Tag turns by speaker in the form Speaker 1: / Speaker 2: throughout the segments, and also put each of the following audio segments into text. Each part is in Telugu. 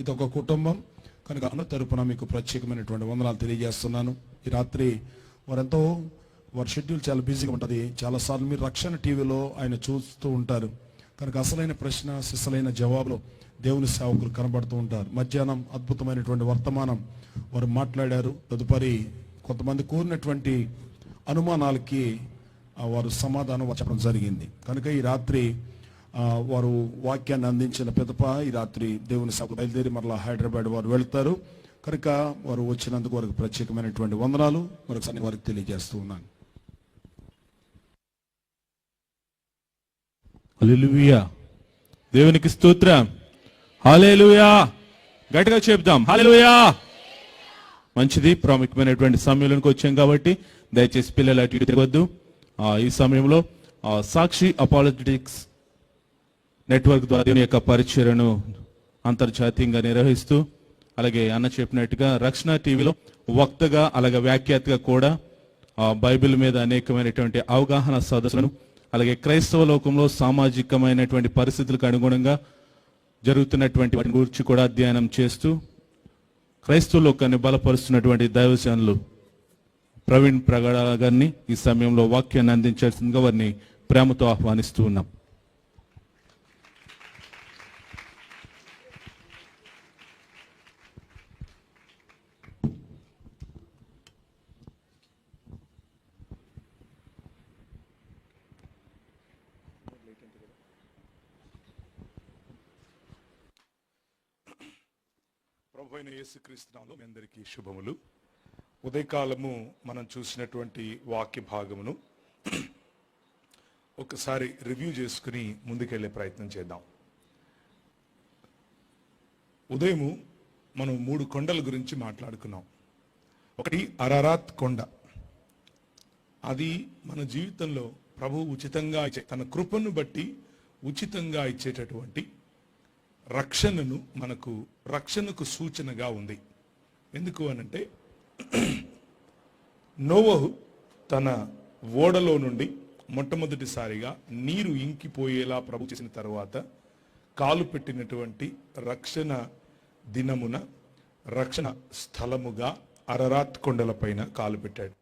Speaker 1: ఇది ఒక కుటుంబం కనుక అందరి తరపున మీకు ప్రత్యేకమైనటువంటి వందనాలు తెలియజేస్తున్నాను. ఈ రాత్రి వారి షెడ్యూల్ చాలా బిజీగా ఉంటుంది. చాలాసార్లు మీరు రక్షణ టీవీలో ఆయన చూస్తూ ఉంటారు కనుక అసలైన ప్రశ్న సిసలైన జవాబులు దేవుని సేవకులు కనబడుతూ ఉంటారు. మధ్యాహ్నం అద్భుతమైనటువంటి వర్తమానం వారు మాట్లాడారు. తదుపరి కొంతమంది కోరినటువంటి అనుమానాలకి వారు సమాధానం చెప్పడం జరిగింది. కనుక ఈ రాత్రి వారు వాక్యాన్ని అందించిన పిదప ఈ రాత్రి దేవుని సభ బయలుదేరి మరలా హైదరాబాద్ వారు వెళ్తారు. కనుక వారు వచ్చినందుకు వారికి ప్రత్యేకమైనటువంటి వందనాలు మరొకసారి వారికి తెలియజేస్తూ ఉన్నాను.
Speaker 2: హల్లెలూయా, దేవునికి స్తోత్రం. హల్లెలూయా, గట్టిగా చెప్దాం హల్లెలూయా. మంచిది, ప్రాముఖ్యమైనటువంటి సమయంలోకి వచ్చాం కాబట్టి దయచేసి పిల్లలు అటు ఇటు తిరగొద్దు. ఈ సమయంలో సాక్షి అపాలజెటిక్స్ నెట్వర్క్ ద్వారా దేవుని యొక్క పరిచర్యను అంతర్జాతీయంగా నిర్వహిస్తూ, అలాగే అన్న చెప్పినట్టుగా రక్షణ టీవీలో వక్తగా అలాగే వ్యాఖ్యాతగా కూడా బైబిల్ మీద అనేకమైనటువంటి అవగాహన సదస్సులను, అలాగే క్రైస్తవ లోకంలో సామాజికమైనటువంటి పరిస్థితులకు అనుగుణంగా జరుగుతున్నటువంటి వాటి గురించి కూడా అధ్యయనం చేస్తూ క్రైస్తవ లోకాన్ని బలపరుస్తున్నటువంటి దైవజనులు ప్రవీణ్ ప్రగడ గారిని ఈ సమయంలో వాక్యాన్ని అందించాల్సిందిగా వారిని ప్రేమతో ఆహ్వానిస్తూ ఉన్నాం.
Speaker 1: ప్రభువైన యేసుక్రీస్తు నామములో మీ అందరికీ శుభములు. ఉదయకాలము మనం చూసినటువంటి వాక్య భాగమును ఒకసారి రివ్యూ చేసుకుని ముందుకెళ్లే ప్రయత్నం చేద్దాం. ఉదయము మనం 3 కొండల గురించి మాట్లాడుకున్నాం. ఒకటి అరారాత్ కొండ. అది మన జీవితంలో ప్రభువు ఉచితంగా తన కృపను బట్టి ఉచితంగా ఇచ్చేటటువంటి రక్షణకు సూచనగా ఉంది. ఎందుకు అనంటే నోవహు తన ఓడలో నుండి మొట్టమొదటిసారిగా నీరు ఇంకిపోయేలా ప్రభు చేసిన తర్వాత కాలు పెట్టినటువంటి రక్షణ దినమున రక్షణ స్థలముగా అరరాత్ కొండలపైన కాలు పెట్టాడు.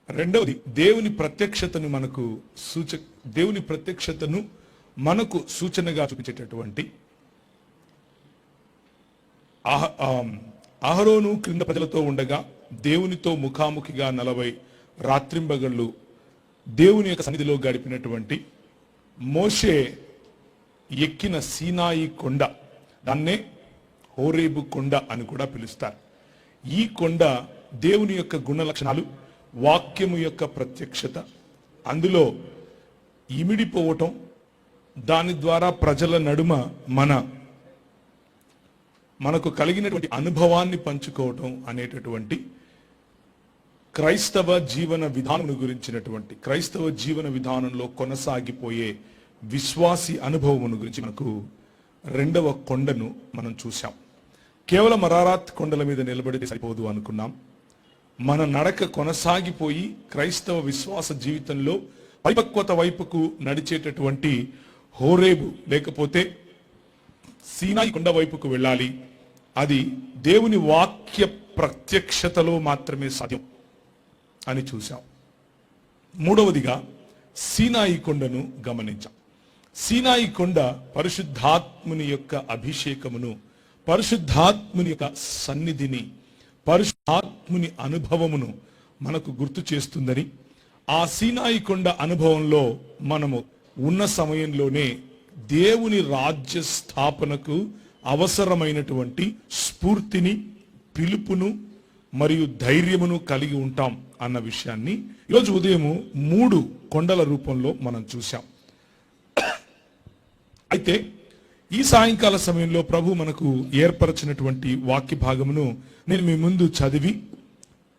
Speaker 1: రెండవది దేవుని ప్రత్యక్షతను మనకు సూచనగా చూపించేటటువంటి అహరోను క్రింద ప్రజలతో ఉండగా దేవునితో ముఖాముఖిగా 40 రాత్రింబగళ్ళు దేవుని యొక్క సన్నిధిలో గడిపినటువంటి మోషే ఎక్కిన సీనాయి కొండ, దాన్నే హోరేబు కొండ అని కూడా పిలుస్తారు. ఈ కొండ దేవుని యొక్క గుణ లక్షణాలు, వాక్యము యొక్క ప్రత్యక్షత, అందులో ఇమిడిపోవటం, దాని ద్వారా ప్రజల నడుమ మనకు కలిగినటువంటి అనుభవాన్ని పంచుకోవటం అనేటటువంటి క్రైస్తవ జీవన విధానం గురించినటువంటి క్రైస్తవ జీవన విధానంలో కొనసాగిపోయే విశ్వాసి అనుభవమును గురించి మనకు 2వ కొండను మనం చూసాం. కేవలం అరారాత్ కొండల మీద నిలబడితే సరిపోదు అనుకున్నాం. మన నడక కొనసాగిపోయి క్రైస్తవ విశ్వాస జీవితంలో పరిపక్వత వైపుకు నడిచేటటువంటి హోరేబు లేకపోతే సీనాయి కొండ వైపుకు వెళ్ళాలి. అది దేవుని వాక్య ప్రత్యక్షతలో మాత్రమే సాధ్యం అని చూసాం. 3వదిగా సీనాయి కొండను గమనించాం. సీనాయి కొండ పరిశుద్ధాత్ముని యొక్క అభిషేకమును, పరిశుద్ధాత్ముని యొక్క సన్నిధిని, పరిశుద్ధాత్ముని అనుభవమును మనకు గుర్తు చేస్తుందని, ఆ సీనాయి కొండ అనుభవంలో మనము ఉన్న సమయంలోనే దేవుని రాజ్య స్థాపనకు అవసరమైనటువంటి స్ఫూర్తిని, పిలుపును మరియు ధైర్యమును కలిగి ఉంటాం అన్న విషయాన్ని ఈరోజు ఉదయము 3 కొండల రూపంలో మనం చూసాం. అయితే ఈ సాయంకాల సమయంలో ప్రభు మనకు ఏర్పరచినటువంటి వాక్య భాగమును నేను మీ ముందు చదివి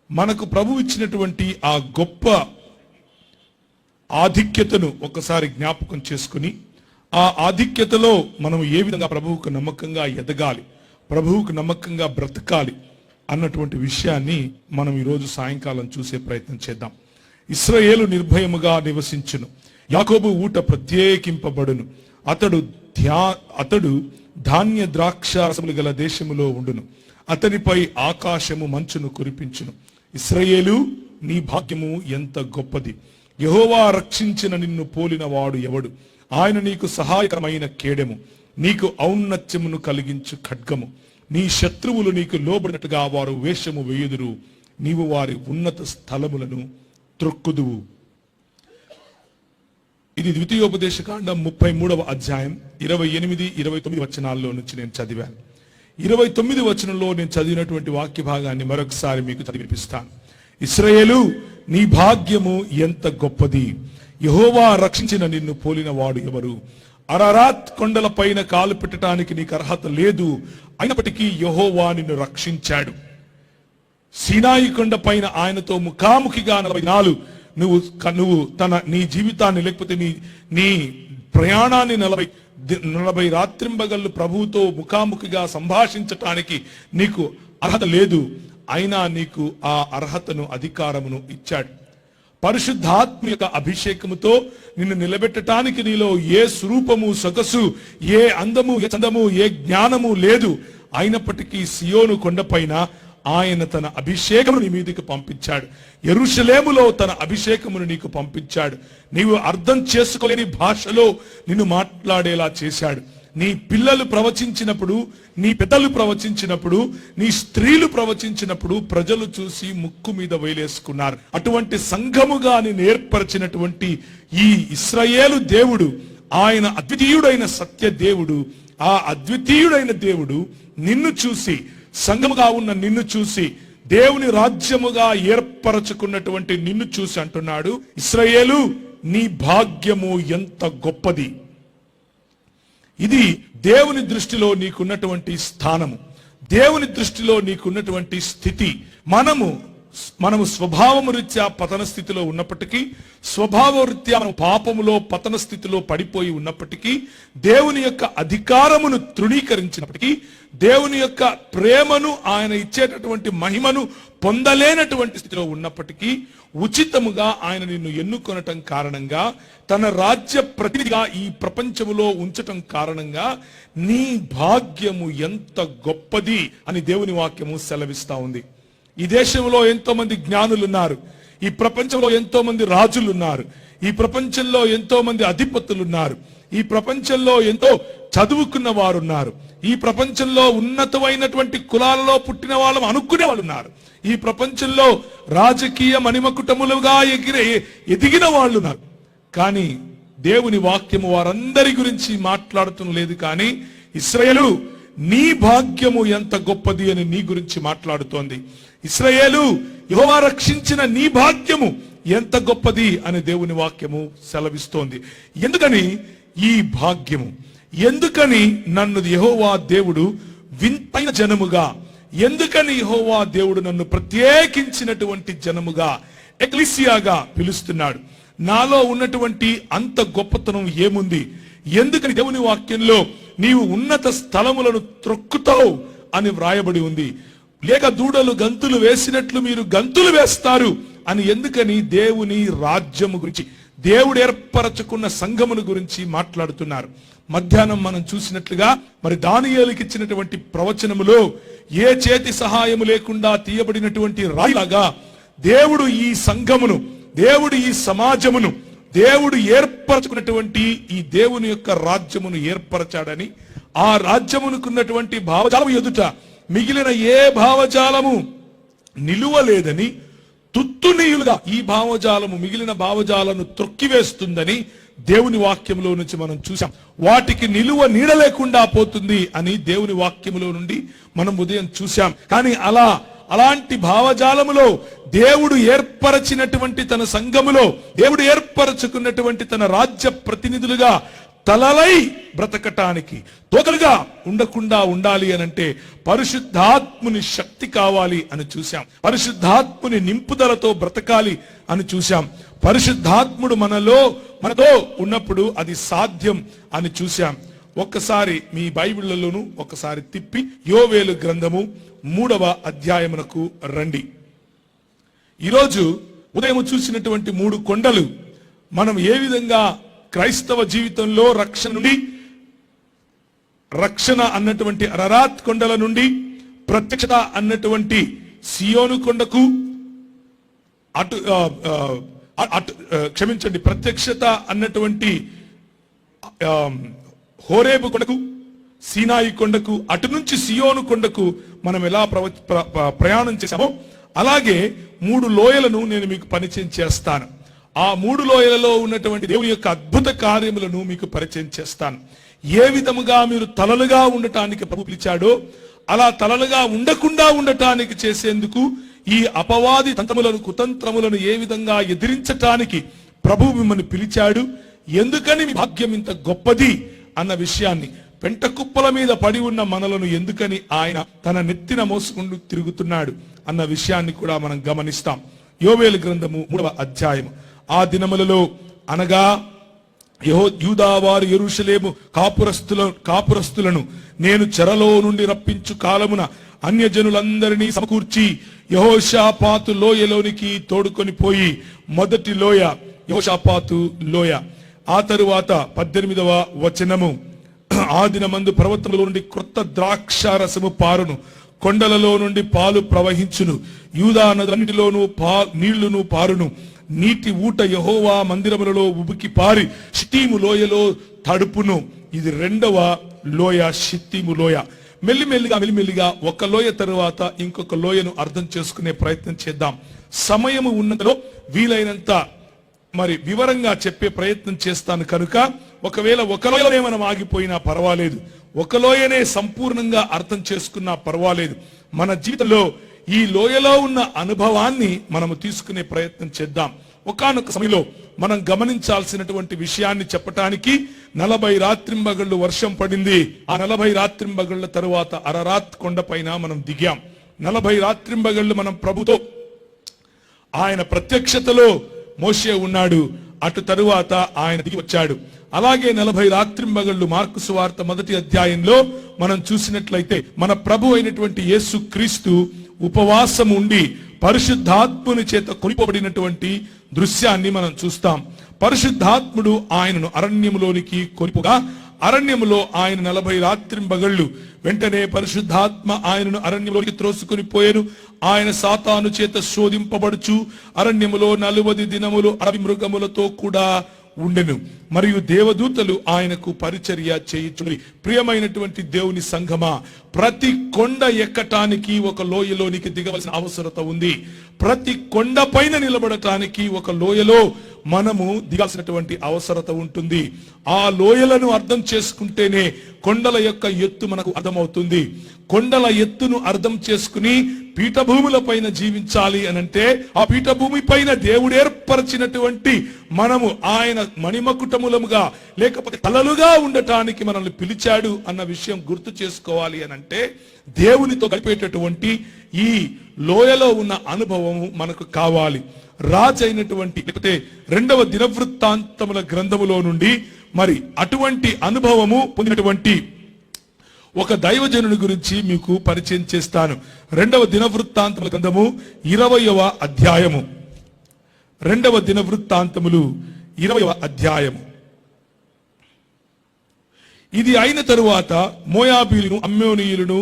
Speaker 1: మనకు ప్రభు ఇచ్చినటువంటి ఆ గొప్ప ఆధిక్యతను ఒకసారి జ్ఞాపకం చేసుకుని, ఆ ఆధిక్యతలో మనం ఏ విధంగా ప్రభువుకు నమ్మకంగా ఎదగాలి, ప్రభువుకు నమ్మకంగా బ్రతకాలి అన్నటువంటి విషయాన్ని మనం ఈరోజు సాయంకాలం చూసే ప్రయత్నం చేద్దాం. ఇశ్రాయేలు నిర్భయముగా నివసించును, యాకోబు ఊట ప్రత్యేకింపబడును, అతడు ధాన్య ద్రాక్షారసములు గల దేశములో ఉండును. అతనిపై ఆకాశము మంచును కురిపించును. ఇశ్రాయేలు, నీ భాగ్యము ఎంత గొప్పది! యెహోవా రక్షించిన నిన్ను పోలిన వాడు ఎవడు? ఆయన నీకు సహాయకరమైన కేడెము, నీకు ఔన్నత్యమును కలిగించు ఖడ్గము. నీ శత్రువులు నీకు లోబడినట్టుగా వారు వేషము వేయుదురు. నీవు వారి ఉన్నత స్థలములను త్రొక్కుదువు. ఇది ద్వితీయోపదేశకాండం 33వ అధ్యాయం 28, 29 వచనాల్లో నుంచి నేను చదివాను. 29 వచనంలో నేను చదివినటువంటి వాక్య భాగాన్ని మరొకసారి మీకు చదివిపిస్తాను. ఇశ్రాయేలు, నీ భాగ్యము ఎంత గొప్పది! యెహోవా రక్షించిన నిన్ను పోలిన వాడు ఎవరు? అరారాత్ కొండల పైన కాలు పెట్టడానికి నీకు అర్హత లేదు, అయినప్పటికీ యెహోవా నిన్ను రక్షించాడు. సీనాయి కొండ పైన ఆయనతో ముఖాముఖిగా 40 నువ్వు నీ జీవితాన్ని, లేకపోతే నీ ప్రయాణాన్ని 40 రాత్రింబగళ్ళు ప్రభువుతో ముఖాముఖిగా సంభాషించటానికి నీకు అర్హత లేదు, అయినా నీకు ఆ అర్హతను, అధికారమును ఇచ్చాడు. పరిశుద్ధాత్మ యొక్క అభిషేకముతో నిన్ను నిలబెట్టడానికి నీలో ఏ స్వరూపము, సొగసు, ఏ అందము, ఏ చందము, ఏ జ్ఞానము లేదు. అయినప్పటికీ సియోను కొండపైన ఆయన తన అభిషేకమును నీ మీదకి పంపించాడు. యెరూషలేములో తన అభిషేకమును నీకు పంపించాడు. నీవు అర్థం చేసుకోలేని భాషలో నిన్ను మాట్లాడేలా చేశాడు. నీ పిల్లలు ప్రవచించినప్పుడు, నీ పెద్దలు ప్రవచించినప్పుడు, నీ స్త్రీలు ప్రవచించినప్పుడు ప్రజలు చూసి ముక్కు మీద వేలేసుకున్నారు. అటువంటి సంఘముగా నేను ఏర్పరిచినటువంటి ఈ ఇశ్రాయేలు దేవుడు, ఆయన అద్వితీయుడైన సత్య దేవుడు. ఆ అద్వితీయుడైన దేవుడు నిన్ను చూసి, సంఘముగా ఉన్న నిన్ను చూసి, దేవుని రాజ్యముగా ఏర్పరచుకున్నటువంటి నిన్ను చూసి అంటున్నాడు, ఇశ్రాయేలు, నీ భాగ్యము ఎంత గొప్పది! ఇది దేవుని దృష్టిలో నీకున్నటువంటి స్థానము, దేవుని దృష్టిలో నీకున్నటువంటి స్థితి. మనము స్వభావము రీత్యా పతన స్థితిలో ఉన్నప్పటికీ, స్వభావ రీత్యా మనం పాపములో పతన స్థితిలో పడిపోయి ఉన్నప్పటికీ, దేవుని యొక్క అధికారమును తృణీకరించినప్పటికీ, దేవుని యొక్క ప్రేమను, ఆయన ఇచ్చేటటువంటి మహిమను పొందలేనటువంటి స్థితిలో ఉన్నప్పటికీ, ఉచితముగా ఆయన నిన్ను ఎన్నుకొనటం కారణంగా, తన రాజ్య ప్రతినిధిగా ఈ ప్రపంచములో ఉంచటం కారణంగా నీ భాగ్యము ఎంత గొప్పది అని దేవుని వాక్యము సెలవిస్తా ఉంది. ఈ దేశంలో ఎంతో మంది జ్ఞానులు ఉన్నారు. ఈ ప్రపంచంలో ఎంతో మంది రాజులు ఉన్నారు. ఈ ప్రపంచంలో ఎంతో మంది అధిపతులు ఉన్నారు. ఈ ప్రపంచంలో ఎంతో చదువుకున్న వారు ఉన్నారు. ఈ ప్రపంచంలో ఉన్నతమైనటువంటి కులాలలో పుట్టిన వాళ్ళు అనుకునే వాళ్ళు ఉన్నారు. ఈ ప్రపంచంలో రాజకీయ మణిమకుటములుగా ఎదిగిన వాళ్ళు ఉన్నారు. కానీ దేవుని వాక్యము వారందరి గురించి మాట్లాడుతూ లేదు. కానీ ఇశ్రాయేలు, నీ భాగ్యము ఎంత గొప్పది అని నీ గురించి మాట్లాడుతోంది. ఇశ్రాయేలు, యెహోవా రక్షించిన నీ భాగ్యము ఎంత గొప్పది అని దేవుని వాక్యము సెలవిస్తోంది. ఎందుకని ఈ భాగ్యము? ఎందుకని నన్ను యెహోవా దేవుడు వింతైన జనముగా, ఎందుకని యెహోవా దేవుడు నన్ను ప్రత్యేకించినటువంటి జనముగా, ఎక్లీసియాగా పిలుస్తున్నాడు? నాలో ఉన్నటువంటి అంత గొప్పతనం ఏముంది? ఎందుకని దేవుని వాక్యంలో నీవు ఉన్నత స్థలములను త్రొక్కుతావు అని వ్రాయబడి ఉంది? లేక దూడలు గంతులు వేసినట్లు మీరు గంతులు వేస్తారు అని ఎందుకని దేవుని రాజ్యము గురించి, దేవుడు ఏర్పరచుకున్న సంఘమును గురించి మాట్లాడుతున్నారు. మధ్యాహ్నం మనం చూసినట్లుగా మరి దానియేలుకి ఇచ్చినటువంటి ప్రవచనములో ఏ చేతి సహాయము లేకుండా తీయబడినటువంటి రాయిలాగా దేవుడు ఈ సంఘమును, దేవుడు ఈ సమాజమును, దేవుడు ఏర్పరచుకున్నటువంటి ఈ దేవుని యొక్క రాజ్యమును ఏర్పరచాడని, ఆ రాజ్యమునుకున్నటువంటి భావజాలము ఎదుట మిగిలిన ఏ భావజాలము నిలువలేదని, తుత్తునీయులుగా ఈ భావజాలము మిగిలిన భావజాలను త్రొక్కివేస్తుందని దేవుని వాక్యంలో నుంచి మనం చూసాం. వాటికి నిలువ నీడ లేకుండా పోతుంది అని దేవుని వాక్యములో నుండి మనం ఉదయం చూసాం. కానీ అలాంటి భావజాలములో దేవుడు ఏర్పరచినటువంటి తన సంఘములో, దేవుడు ఏర్పరచుకున్నటువంటి తన రాజ్య ప్రతినిధులుగా తలలై బ్రతకటానికి, తోకలుగా ఉండకుండా ఉండాలి అనంటే పరిశుద్ధాత్ముని శక్తి కావాలి అని చూశాం. పరిశుద్ధాత్ముని నింపుదలతో బ్రతకాలి అని చూశాం. పరిశుద్ధాత్ముడు మనతో ఉన్నప్పుడు అది సాధ్యం అని చూశాం. ఒక్కసారి మీ బైబిళ్లలోను ఒకసారి తిప్పి యోవేలు గ్రంథము 3వ అధ్యాయమునకు రండి. ఈరోజు ఉదయం చూసినటువంటి 3 కొండలు మనం ఏ విధంగా క్రైస్తవ జీవితంలో రక్షణ నుండి రక్షణ అన్నటువంటి అరరాత్ కొండల నుండి ప్రత్యక్షత అన్నటువంటి సియోను కొండకు క్షమించండి, ప్రత్యక్షత అన్నటువంటి హోరేబు కొండకు, సీనాయి కొండకు, అటు నుంచి సియోను కొండకు మనం ఎలా ప్రయాణం చేశామో అలాగే 3 లోయలను నేను మీకు పరిచయం చేస్తాను. ఆ 3 లోయలలో ఉన్నటువంటి దేవుని యొక్క అద్భుత కార్యములను మీకు పరిచయం చేస్తాను. ఏ విధముగా మీరు తలలుగా ఉండటానికి ప్రభు పిలిచాడో అలా తలలుగా ఉండకుండా ఉండటానికి చేసేందుకు ఈ అపవాది తంత్రములను కుతంత్రములను ఏ విధంగా ఎదిరించటానికి ప్రభు మిమ్మల్ని పిలిచాడు, ఎందుకని మీ భాగ్యం ఇంత గొప్పది అన్న విషయాన్ని, పెంట కుప్పల మీద పడి ఉన్న మనలను ఎందుకని ఆయన తన నెత్తిన మోసుకుంటూ తిరుగుతున్నాడు అన్న విషయాన్ని కూడా మనం గమనిస్తాం. యోవేలు గ్రంథము 3వ అధ్యాయం. ఆ దినములలో అనగా యూదావారు యెరూషలేము కాపురస్తులను నేను చెరలో నుండి రప్పించు కాలమున అన్యజనులందరినీ సమకూర్చి యెహోషాపాతు లోయలోనికి తోడుకొని పోయి, మొదటి లోయ యెహోషాపాతు లోయ. ఆ తరువాత 18వ వచనము, ఆ దినమందు పర్వతములో నుండి క్రొత్త ద్రాక్షారసము పారును, కొండలలో నుండి పాలు ప్రవహించును, యూదా నదులన్నిటిలోనూ నీళ్లును పారును, నీటి ఊట యెహోవా మందిరములలో ఉబికి పారి షిత్తీము లోయలో తడుపును. ఇది 2వ లోయ, షిత్తీము లోయ. మెల్లిమెల్లిగా ఒక లోయ తరువాత ఇంకొక లోయను అర్థం చేసుకునే ప్రయత్నం చేద్దాం. సమయము ఉన్నంతలో వీలైనంత మరి వివరంగా చెప్పే ప్రయత్నం చేస్తాను కనుక ఒకవేళ ఒక లోయనే మనం ఆగిపోయినా పర్వాలేదు, ఒక లోయనే సంపూర్ణంగా అర్థం చేసుకున్నా పర్వాలేదు. మన జీవితంలో ఈ లోయలో ఉన్న అనుభవాన్ని మనము తీసుకునే ప్రయత్నం చేద్దాం. ఒకానొక సమయంలో మనం గమనించాల్సినటువంటి విషయాన్ని చెప్పటానికి 40 రాత్రింబగళ్ళు వర్షం పడింది. ఆ 40 రాత్రింబగళ్ళ తరువాత అరరాత్ కొండ పైన మనం దిగాం. 40 రాత్రింబగళ్ళు మనం ప్రభుతో ఆయన ప్రత్యక్షతలో మోషే ఉన్నాడు, అటు తరువాత ఆయన దిగి వచ్చాడు. అలాగే 40 రాత్రింబగళ్ళు మార్కు సువార్త 1వ అధ్యాయంలో మనం చూసినట్లయితే మన ప్రభు అయినటువంటి యేసు క్రీస్తు ఉపవాసం ఉండి పరిశుద్ధాత్ముని చేత కొనిపోబడినటువంటి దృశ్యాన్ని మనం చూస్తాం. పరిశుద్ధాత్ముడు ఆయనను అరణ్యములోనికి కొనిపోగా అరణ్యములో ఆయన 40 రాత్రింబగళ్ళు, వెంటనే పరిశుద్ధాత్మ ఆయనను అరణ్యంలోకి త్రోసుకొని పోయాను. ఆయన సాతాను చేత శోధింపబడుచు అరణ్యములో 40 దినములు అడవి మృగములతో కూడా ఉండెను. మరియు దేవదూతలు ఆయనకు పరిచర్య చేయుచుండి. ప్రియమైనటువంటి దేవుని సంఘమా, ప్రతి కొండ ఎక్కటానికి ఒక లోయలోనికి దిగవలసిన అవసరత ఉంది. ప్రతి కొండ పైన నిలబడటానికి ఒక లోయలో మనము దిగాల్సినటువంటి అవసరత ఉంటుంది. ఆ లోయలను అర్థం చేసుకుంటేనే కొండల యొక్క ఎత్తు మనకు అర్థమవుతుంది. కొండల ఎత్తును అర్థం చేసుకుని పీఠభూముల పైన జీవించాలి అనంటే ఆ పీఠభూమి పైన దేవుడు ఏర్పరిచినటువంటి మనము ఆయన మణిమకుటములముగా లేకపోతే తలలుగా ఉండటానికి మనల్ని పిలిచాడు అన్న విషయం గుర్తు చేసుకోవాలి అనంటే దేవునితో గడిపేటటువంటి ఈ లోయలో ఉన్న అనుభవము మనకు కావాలి. రాజు అయినటువంటి లేకపోతే 2వ దినవృత్తాంతముల గ్రంథములో నుండి మరి అటువంటి అనుభవము పొందినటువంటి ఒక దైవజనుని గురించి మీకు పరిచయం చేస్తాను. 2వ దినవృత్తాంతముల గ్రంథము 20వ అధ్యాయము. 2వ దినవృత్తాంతములు 20వ అధ్యాయము. ఇది అయిన తరువాత మోయాబీయులను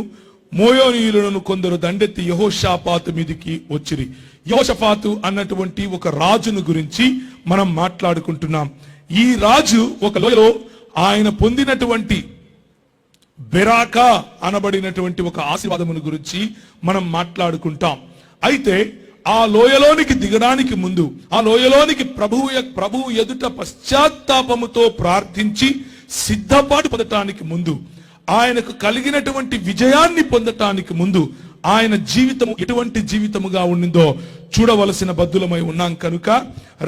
Speaker 1: మోయోనీయులను కొందరు దండెత్తి యెహోషాపాతు మీదికి వచ్చిరి. యెహోషాపాతు అన్నటువంటి ఒక రాజును గురించి మనం మాట్లాడుకుంటున్నాం. ఈ రాజు ఒక లోయలో ఆయన పొందినటువంటి బెరాకా అనబడినటువంటి ఒక ఆశీర్వాదమును గురించి మనం మాట్లాడుకుంటాం. అయితే ఆ లోయలోనికి దిగడానికి ముందు, ఆ లోయలోనికి ప్రభువు ఎదుట పశ్చాత్తాపముతో ప్రార్థించి సిద్ధపాటు పొందటానికి ముందు, ఆయనకు కలిగినటువంటి విజయాన్ని పొందటానికి ముందు ఆయన జీవితము ఎటువంటి జీవితముగా ఉండిందో చూడవలసిన బద్దులమై ఉన్నాం కనుక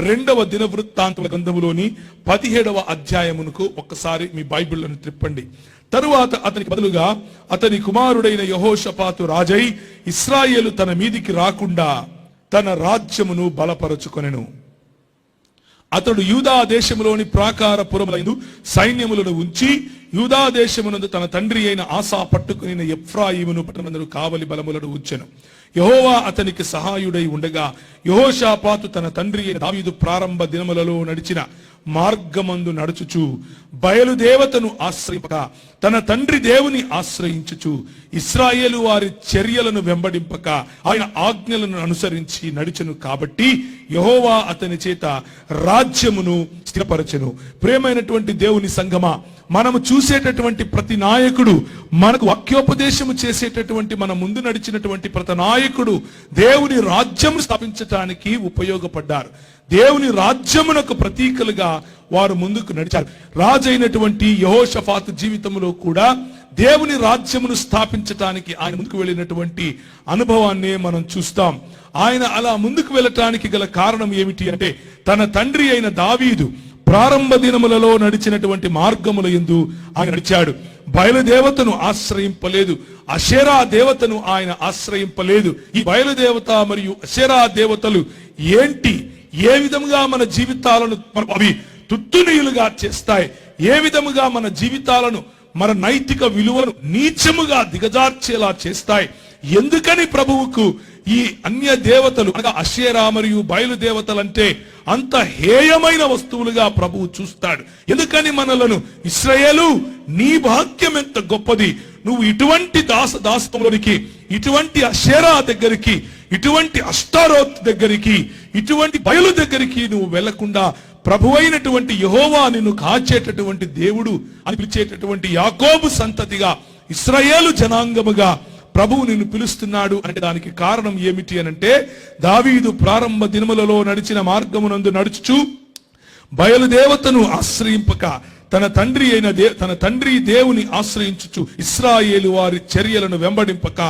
Speaker 1: 2వ దినవృత్తాంతముల గ్రంథములోని 17వ అధ్యాయమునకు ఒక్కసారి మీ బైబిళ్లను త్రిప్పండి. తరువాత అతనికి బదులుగా అతని కుమారుడైన యెహోషాపాతు రాజై ఇశ్రాయేలు తన మీదికి రాకుండా తన రాజ్యమును బలపరచుకొనెను. అతడు యూదా దేశములోని ప్రాకారపురములందు సైన్యములను ఉంచి యూదా దేశమునందు తన తండ్రి అయిన ఆసా పట్టుకుని ఎఫ్రాయిమును పట్టణమందు కావలి బలములను ఉంచెను. యెహోవా అతనికి సహాయుడై ఉండగా యెహోషాపాతు తన తండ్రి అయిన దావీదు ప్రారంభ దినములలో నడిచిన
Speaker 3: మార్గమందు నడుచుచు బయలుదేవతను ఆశ్రయింపక తన తండ్రి దేవుని ఆశ్రయించుచు ఇశ్రాయేలు వారి చర్యలను వెంబడింపక ఆయన ఆజ్ఞలను అనుసరించి నడిచెను కాబట్టి యెహోవా అతని చేత రాజ్యమును స్థిరపరచెను. ప్రియమైనటువంటి దేవుని సంగమా, మనము చూసేటటువంటి ప్రతి నాయకుడు, మనకు వాక్యోపదేశము చేసేటటువంటి మన ముందు నడిచినటువంటి ప్రతి నాయకుడు దేవుని రాజ్యం స్థాపించటానికి ఉపయోగపడ్డారు. దేవుని రాజ్యమునకు ప్రతీకలుగా వారు ముందుకు నడిచారు. రాజైనటువంటి యెహోషాఫాతు జీవితంలో కూడా దేవుని రాజ్యమును స్థాపించటానికి ఆయన ముందుకు వెళ్ళినటువంటి అనుభవాన్ని మనం చూస్తాం. ఆయన అలా ముందుకు వెళ్ళటానికి గల కారణం ఏమిటి అంటే, తన తండ్రి అయిన దావీదు ప్రారంభ దినములలో నడిచినటువంటి మార్గముల యందు ఆయన నడిచాడు. బయలుదేవతను ఆశ్రయింపలేదు, అషేరా దేవతను ఆయన ఆశ్రయింపలేదు. ఈ బయలుదేవత మరియు అషేరా దేవతలు ఏంటి, ఏ విధముగా మన జీవితాలను అవి తుత్తునీయులుగా చేస్తాయి, ఏ విధముగా మన జీవితాలను, మన నైతిక విలువలను నీచముగా దిగజార్చేలా చేస్తాయి, ఎందుకని ప్రభువుకు ఈ అన్య దేవతలు అనగా అషేరా మరియు బయలుదేవతలంటే అంత హేయమైన వస్తువులుగా ప్రభువు చూస్తాడు? ఎందుకని మనలను ఇశ్రాయేలు నీ భాగ్యం ఎంత గొప్పది, నువ్వు ఇటువంటి దాసత్వంలోనికి, ఇటువంటి అషేరా దగ్గరికి, ఇటువంటి అష్టారోత్ దగ్గరికి, ఇటువంటి బయలు దగ్గరికి నువ్వు వెళ్లకుండా ప్రభువైనటువంటి యెహోవా నిన్ను కాచేటటువంటి దేవుడు అని పిలిచేటటువంటి యాకోబు సంతతిగా, ఇశ్రాయేలు జనాంగముగా ప్రభువు నిన్ను పిలుస్తున్నాడు అంటే దానికి కారణం ఏమిటి అనంటే, దావీదు ప్రారంభ దినములలో నడిచిన మార్గమునందు నడుచుచు బయలుదేవతను ఆశ్రయింపక తన తండ్రి దేవుని ఆశ్రయించుచు ఇశ్రాయేలు వారి చర్యలను వెంబడింపక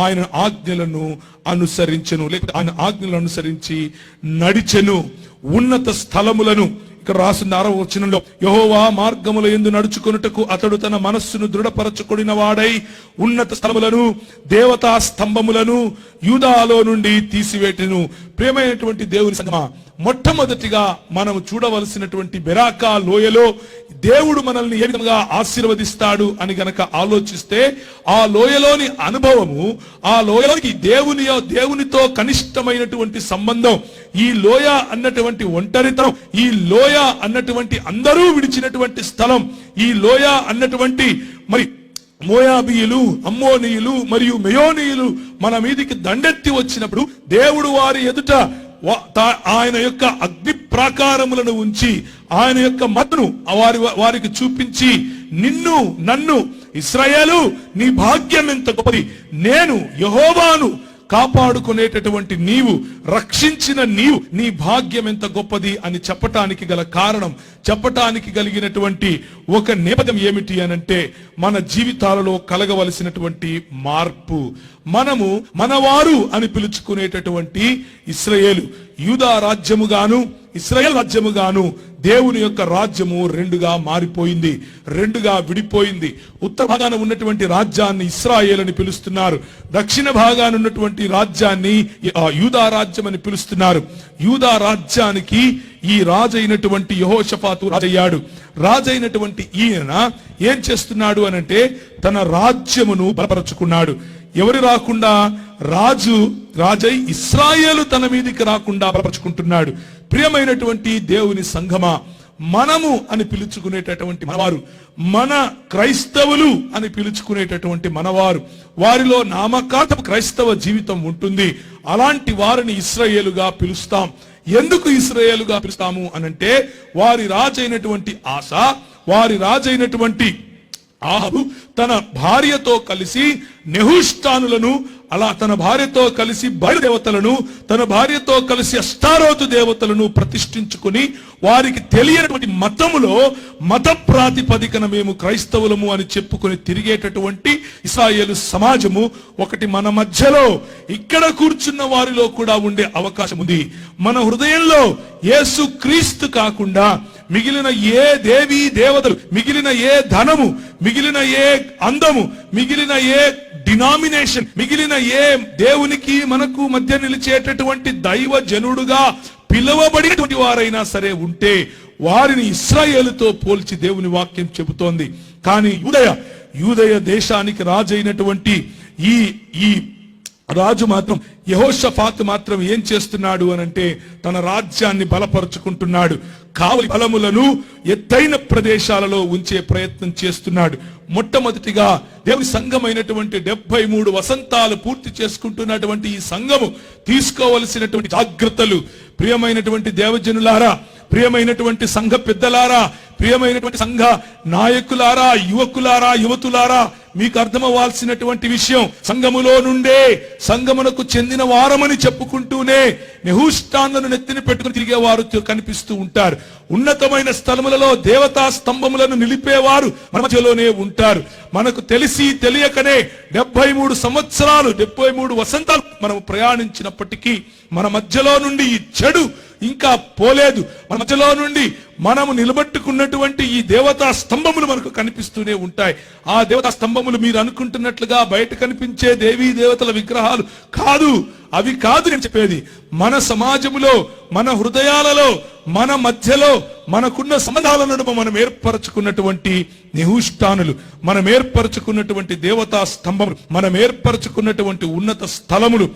Speaker 3: ఆయన ఆజ్ఞలను అనుసరించెను, లేకపోతే ఆయన ఆజ్ఞలను అనుసరించి నడిచెను. ఉన్నత స్థలములను, ఇక్కడ రాసిన 6వ వచనంలో, యెహోవా మార్గముల యందు నడుచుకొనుటకు అతడు తన మనస్సును దృఢపరచుకొనిన వాడై ఉన్నత స్థలములను, దేవతా స్తంభములను యూదాలో నుండి తీసివేటెను. ప్రియమైనటువంటి దేవుని సంగమా, మొట్టమొదటిగా మనం చూడవలసినటువంటి బెరాకా లోయలో దేవుడు మనల్ని ఏ విధంగా ఆశీర్వదిస్తాడు అని గనక ఆలోచిస్తే, ఆ లోయలోని అనుభవము, ఆ లోయలోకి దేవునితో కనిష్టమైనటువంటి సంబంధం, ఈ లోయ అన్నటువంటి ఒంటరితనం, ఈ లోయ అన్నటువంటి అందరూ విడిచినటువంటి స్థలం, ఈ లోయ అన్నటువంటి మరి మోయాబీయులు, అమ్మోనీయులు మరియు మెయోనీయులు మన మీదికి దండెత్తి వచ్చినప్పుడు దేవుడు వారి ఎదుట ఆయన యొక్క అగ్ని ప్రాకారములను ఉంచి ఆయన యొక్క మత్తును వారికి చూపించి, నన్ను ఇశ్రాయేలు నీ భాగ్యం ఎంత గొప్పది, నేను యెహోవాను కాపాడుకునేటటువంటి నీవు, రక్షించిన నీవు, నీ భాగ్యం ఎంత గొప్పది అని చెప్పటానికి గల కారణం, చెప్పటానికి కలిగినటువంటి ఒక నేపథ్యం ఏమిటి అనంటే, మన జీవితాలలో కలగవలసినటువంటి మార్పు. మనము మనవారు అని పిలుచుకునేటటువంటి ఇశ్రాయేలు, యూదా రాజ్యముగాను ఇశ్రాయేల్ రాజ్యముగాను దేవుని యొక్క రాజ్యము రెండుగా మారిపోయింది, రెండుగా విడిపోయింది. ఉత్తర భాగాన ఉన్నటువంటి రాజ్యాన్ని ఇశ్రాయేల్ అని పిలుస్తున్నారు, దక్షిణ భాగాన ఉన్నటువంటి రాజ్యాన్ని యూదా రాజ్యం అని పిలుస్తున్నారు. యూదా రాజ్యానికి ఈ రాజైనటువంటి యెహోషాఫాతు రాజయ్యాడు. రాజైనటువంటి ఈయన ఏం చేస్తున్నాడు అనంటే, తన రాజ్యమును బలపరుచుకున్నాడు. ఎవరు రాకుండా? రాజై ఇశ్రాయేలు తన మీదికి రాకుండా బలపరుచుకుంటున్నాడు. ప్రియమైనటువంటి దేవుని సంఘమా, మనము అని పిలుచుకునేటటువంటి మనవారు, మన క్రైస్తవులు అని పిలుచుకునేటటువంటి మనవారు, వారిలో నామకార్థపు క్రైస్తవ జీవితం ఉంటుంది. అలాంటి వారిని ఇశ్రాయేలుగా పిలుస్తాం. ఎందుకు ఇశ్రాయేలుగా పిలుస్తాము అనంటే, వారి రాజైనటువంటి ఆస, వారి రాజైనటువంటి ఆహాబు తన భార్యతో కలిసి నెహుష్టానులను, అలా తన భార్యతో కలిసి బయలుదేవతలను, తన భార్యతో కలిసి అష్టారోతు దేవతలను ప్రతిష్ఠించుకుని, వారికి తెలియనటువంటి మతములో మత ప్రాతిపదికన మేము క్రైస్తవులము అని చెప్పుకొని తిరిగేటటువంటి ఇశ్రాయేలు సమాజము ఒకటి మన మధ్యలో, ఇక్కడ కూర్చున్న వారిలో కూడా ఉండే అవకాశం ఉంది. మన హృదయంలో యేసు క్రీస్తు కాకుండా మిగిలిన ఏ దేవీ దేవతలు, మిగిలిన ఏ ధనము, మిగిలిన ఏ అందము, మిగిలిన ఏ డినామినేషన్, మిగిలిన ఏ దేవునికి మనకు మధ్య నిలిచేటటువంటి దైవ జనుడుగా పిలువబడినటువంటి వారైనా సరే ఉంటే, వారిని ఇశ్రాయేలుతో పోల్చి దేవుని వాక్యం చెబుతోంది. కానీ యూదయ దేశానికి రాజైనటువంటి ఈ రాజు మాత్రం, యెహోషాఫాతు మాత్రం ఏం చేస్తున్నాడు అనంటే తన రాజ్యాన్ని బలపరుచుకుంటున్నాడు. కావలి బలములను ఎత్తైన ప్రదేశాలలో ఉంచే ప్రయత్నం చేస్తున్నాడు. మొట్టమొదటిగా దేవుని సంఘమైనటువంటి 73 వసంతాలు పూర్తి చేసుకుంటున్నటువంటి ఈ సంఘము తీసుకోవలసినటువంటి జాగ్రత్తలు, ప్రియమైనటువంటి దేవజనులారా, ప్రియమైనటువంటి సంఘ పెద్దలారా, ప్రియమైనటువంటి సంఘ నాయకులారా, యువకులారా, యువతులారా, మీకు అర్థమవ్వాల్సినటువంటి విషయం, సంఘములో నుండే సంఘమునకు చెందిన వారమని చెప్పుకుంటూనే నెహుష్టాన్లను నెత్తిన పెట్టుకుని తిరిగేవారు కనిపిస్తూ ఉంటారు. ఉన్నతమైన స్థలములలో దేవతా స్తంభములను నిలిపేవారు మన మధ్యలోనే ఉంటారు. మనకు తెలిసి తెలియకనే 73 సంవత్సరాలు 73 వసంతాలు మనం ప్రయాణించినప్పటికీ మన మధ్యలో నుండి ఈ చెడు ఇంకా పోలేదు. మన మధ్యలో నుండి మనము నిలబెట్టుకున్నటువంటి ఈ దేవతా స్తంభములు మనకు కనిపిస్తూనే ఉంటాయి. ఆ దేవతా స్తంభములు మీరు అనుకుంటున్నట్లుగా బయట కనిపించే దేవీ దేవతల విగ్రహాలు కాదు. అవి కాదు నేను చెప్పేది. మన సమాజములో, మన హృదయాలలో, మన మధ్యలో మనకున్న సంబంధాలను మనం ఏర్పరచుకున్నటువంటి నిహుష్టానులు, మనం ఏర్పరచుకున్నటువంటి దేవతా స్తంభములు, మనం ఏర్పరచుకున్నటువంటి ఉన్నత స్థలములు,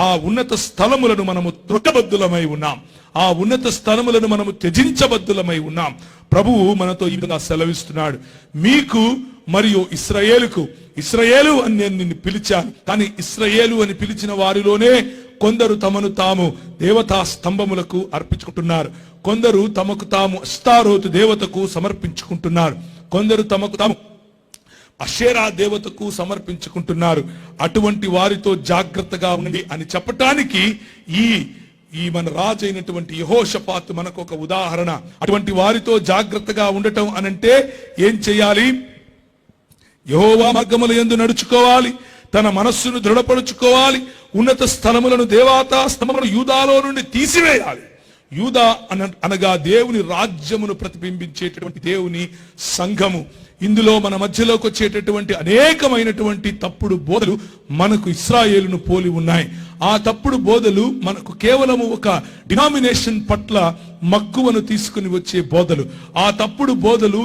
Speaker 3: ఆ ఉన్నత స్థలములను మనము త్రొక్కబద్దులమై ఉన్నాం. ఆ ఉన్నత స్థలములను మనము త్యజించబద్దులమై ఉన్నాం. ప్రభువు మనతో ఈ విధంగా సెలవిస్తున్నాడు, మీకు మరియు ఇశ్రాయేలుకు, ఇశ్రాయేలు అని నేను నిన్ను పిలిచాను, కానీ ఇశ్రాయేలు అని పిలిచిన వారిలోనే కొందరు తమను తాము దేవతా స్తంభములకు అర్పించుకుంటున్నారు. కొందరు తమకు తాము అష్తారోతు దేవతకు సమర్పించుకుంటున్నారు. కొందరు తమకు తాము అషేరా దేవతకు సమర్పించుకుంటున్నారు. అటువంటి వారితో జాగ్రత్తగా ఉండి అని చెప్పటానికి ఈ మన రాజు అయినటువంటి యెహోషాఫాతు మనకు ఒక ఉదాహరణ. అటువంటి వారితో జాగ్రత్తగా ఉండటం అనంటే ఏం చేయాలి? యెహోవా మార్గముల యందు నడుచుకోవాలి, తన మనస్సును దృఢపరుచుకోవాలి, ఉన్నత స్థలములను దేవతా స్థలములను యూదాలో నుండి తీసివేయాలి. యూదా అనగా దేవుని రాజ్యమును ప్రతిబింబించేటటువంటి దేవుని సంఘము. ఇందులో మన మధ్యలోకి వచ్చేటటువంటి అనేకమైనటువంటి తప్పుడు బోధలు మనకు ఇశ్రాయేలును పోలి ఉన్నాయి. ఆ తప్పుడు బోధలు మనకు కేవలము ఒక డినామినేషన్ పట్ల మక్కువను తీసుకుని వచ్చే బోధలు. ఆ తప్పుడు బోధలు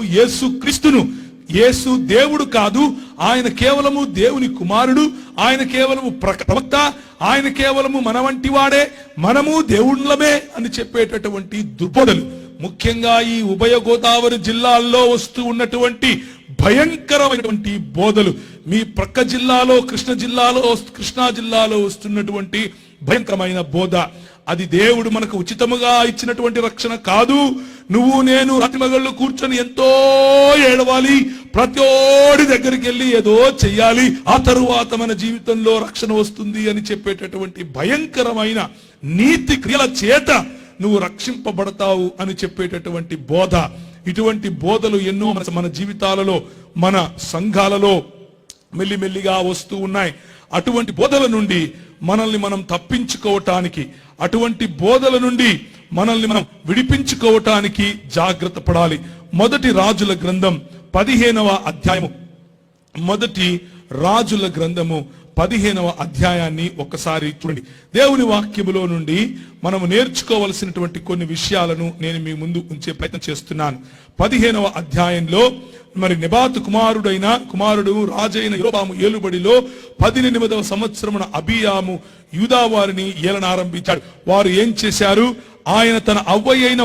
Speaker 3: యేసు దేవుడు కాదు, ఆయన కేవలము దేవుని కుమారుడు, ఆయన కేవలము ప్రవక్త, ఆయన కేవలము మన వంటి వాడే, మనము దేవుళ్ళమే అని చెప్పేటటువంటి దుర్బోధలు. ముఖ్యంగా ఈ ఉభయ గోదావరి జిల్లాల్లో వస్తూ ఉన్నటువంటి భయంకరమైనటువంటి బోధలు, మీ ప్రక్క జిల్లాలో కృష్ణా జిల్లాలో వస్తున్నటువంటి భయంకరమైన బోధ, అది దేవుడు మనకు ఉచితముగా ఇచ్చినటువంటి రక్షణ కాదు. నువ్వు నేను రాత్రిమగళ్ళు కూర్చొని ఎంతో ఏడవాలి, ప్రతోడి దగ్గరికి వెళ్ళి ఏదో చెయ్యాలి, ఆ తరువాత మన జీవితంలో రక్షణ వస్తుంది అని చెప్పేటటువంటి భయంకరమైన నీతి క్రియల చేత నువ్వు రక్షింపబడతావు అని చెప్పేటటువంటి బోధ. ఇటువంటి బోధలు ఎన్నో మన జీవితాలలో, మన సంఘాలలో మెల్లిమెల్లిగా వస్తూ ఉన్నాయి. అటువంటి బోధల నుండి మనల్ని మనం తప్పించుకోవటానికి, అటువంటి బోధల నుండి మనల్ని మనం విడిపించుకోవటానికి జాగ్రత్త పడాలి. మొదటి రాజుల గ్రంథం 15వ అధ్యాయము, మొదటి రాజుల గ్రంథము 15వ అధ్యాయాన్ని ఒకసారి చూడండి. దేవుని వాక్యములో నుండి మనము నేర్చుకోవలసినటువంటి కొన్ని విషయాలను నేను మీ ముందు ఉంచే ప్రయత్నం చేస్తున్నాను. 15వ అధ్యాయంలో మరి నెబాతు కుమారుడు రాజైన యెరోబాము ఏలుబడిలో 18వ సంవత్సరమున అబియాము యూదా వారిని ఏలనారంభించాడు. వారు ఏం చేశారు? ఆయన తన అవ్వయైన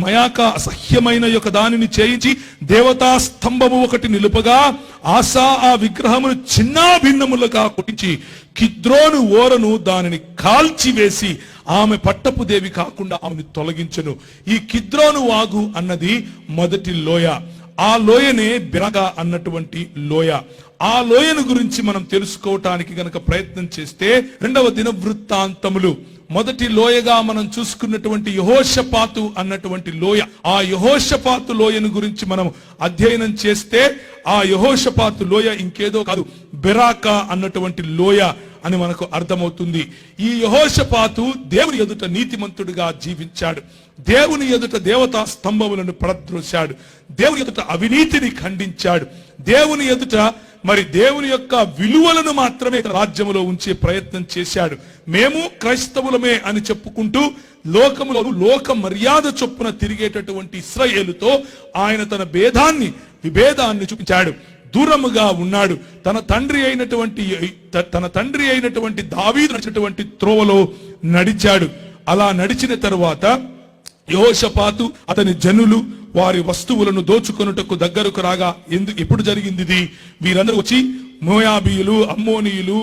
Speaker 3: మయాక అసహ్యమైన యొక్క దానిని చేయించి దేవతా స్తంభము ఒకటి నిలుపగా ఆసా ఆ విగ్రహమును చిన్న భిన్నములుగా కొట్టించి కిద్రోను ఓరను దానిని కాల్చివేసి ఆమె పట్టపు దేవి కాకుండా ఆమెను తొలగించెను. ఈ కిద్రోను వాగు అన్నది మొదటి లోయ. ఆ లోయనే బిరగా అన్నటువంటి లోయ. ఆ లోయను గురించి మనం తెలుసుకోవటానికి గనక ప్రయత్నం చేస్తే 2వ దినవృత్తాంతములు మొదటి లోయగా మనం చూసుకున్నటువంటి యెహోషాఫాతు అన్నటువంటి లోయ, ఆ యెహోషాఫాతు లోయను గురించి మనం అధ్యయనం చేస్తే ఆ యెహోషాఫాతు లోయ ఇంకేదో కాదు, బెరాకా అన్నటువంటి లోయ అని మనకు అర్థమవుతుంది. ఈ యెహోషాఫాతు దేవుని ఎదుట నీతిమంతుడిగా జీవించాడు. దేవుని ఎదుట దేవతా స్తంభములను పడద్రోశాడు. దేవుని ఎదుట అవినీతిని ఖండించాడు. దేవుని ఎదుట మరి దేవుని యొక్క విలువలను మాత్రమే రాజ్యములో ఉంచే ప్రయత్నం చేశాడు. మేము క్రైస్తవులమే అని చెప్పుకుంటూ లోకములో లోక మర్యాద చొప్పున తిరిగేటటువంటి ఇశ్రాయేలుతో ఆయన తన విభేదాన్ని చూపించాడు. దూరముగా ఉన్నాడు. తన తండ్రి అయినటువంటి దావీదు నడిచినటువంటి త్రోవలో నడిచాడు. అలా నడిచిన తరువాత యెహోషాపాతు అతని జనులు వారి వస్తువులను దోచుకొనుటకు దగ్గరకు రాగా, ఎప్పుడు జరిగింది ఇది? వీరందరూ వచ్చి మోయాబీయులు, అమ్మోనీయులు,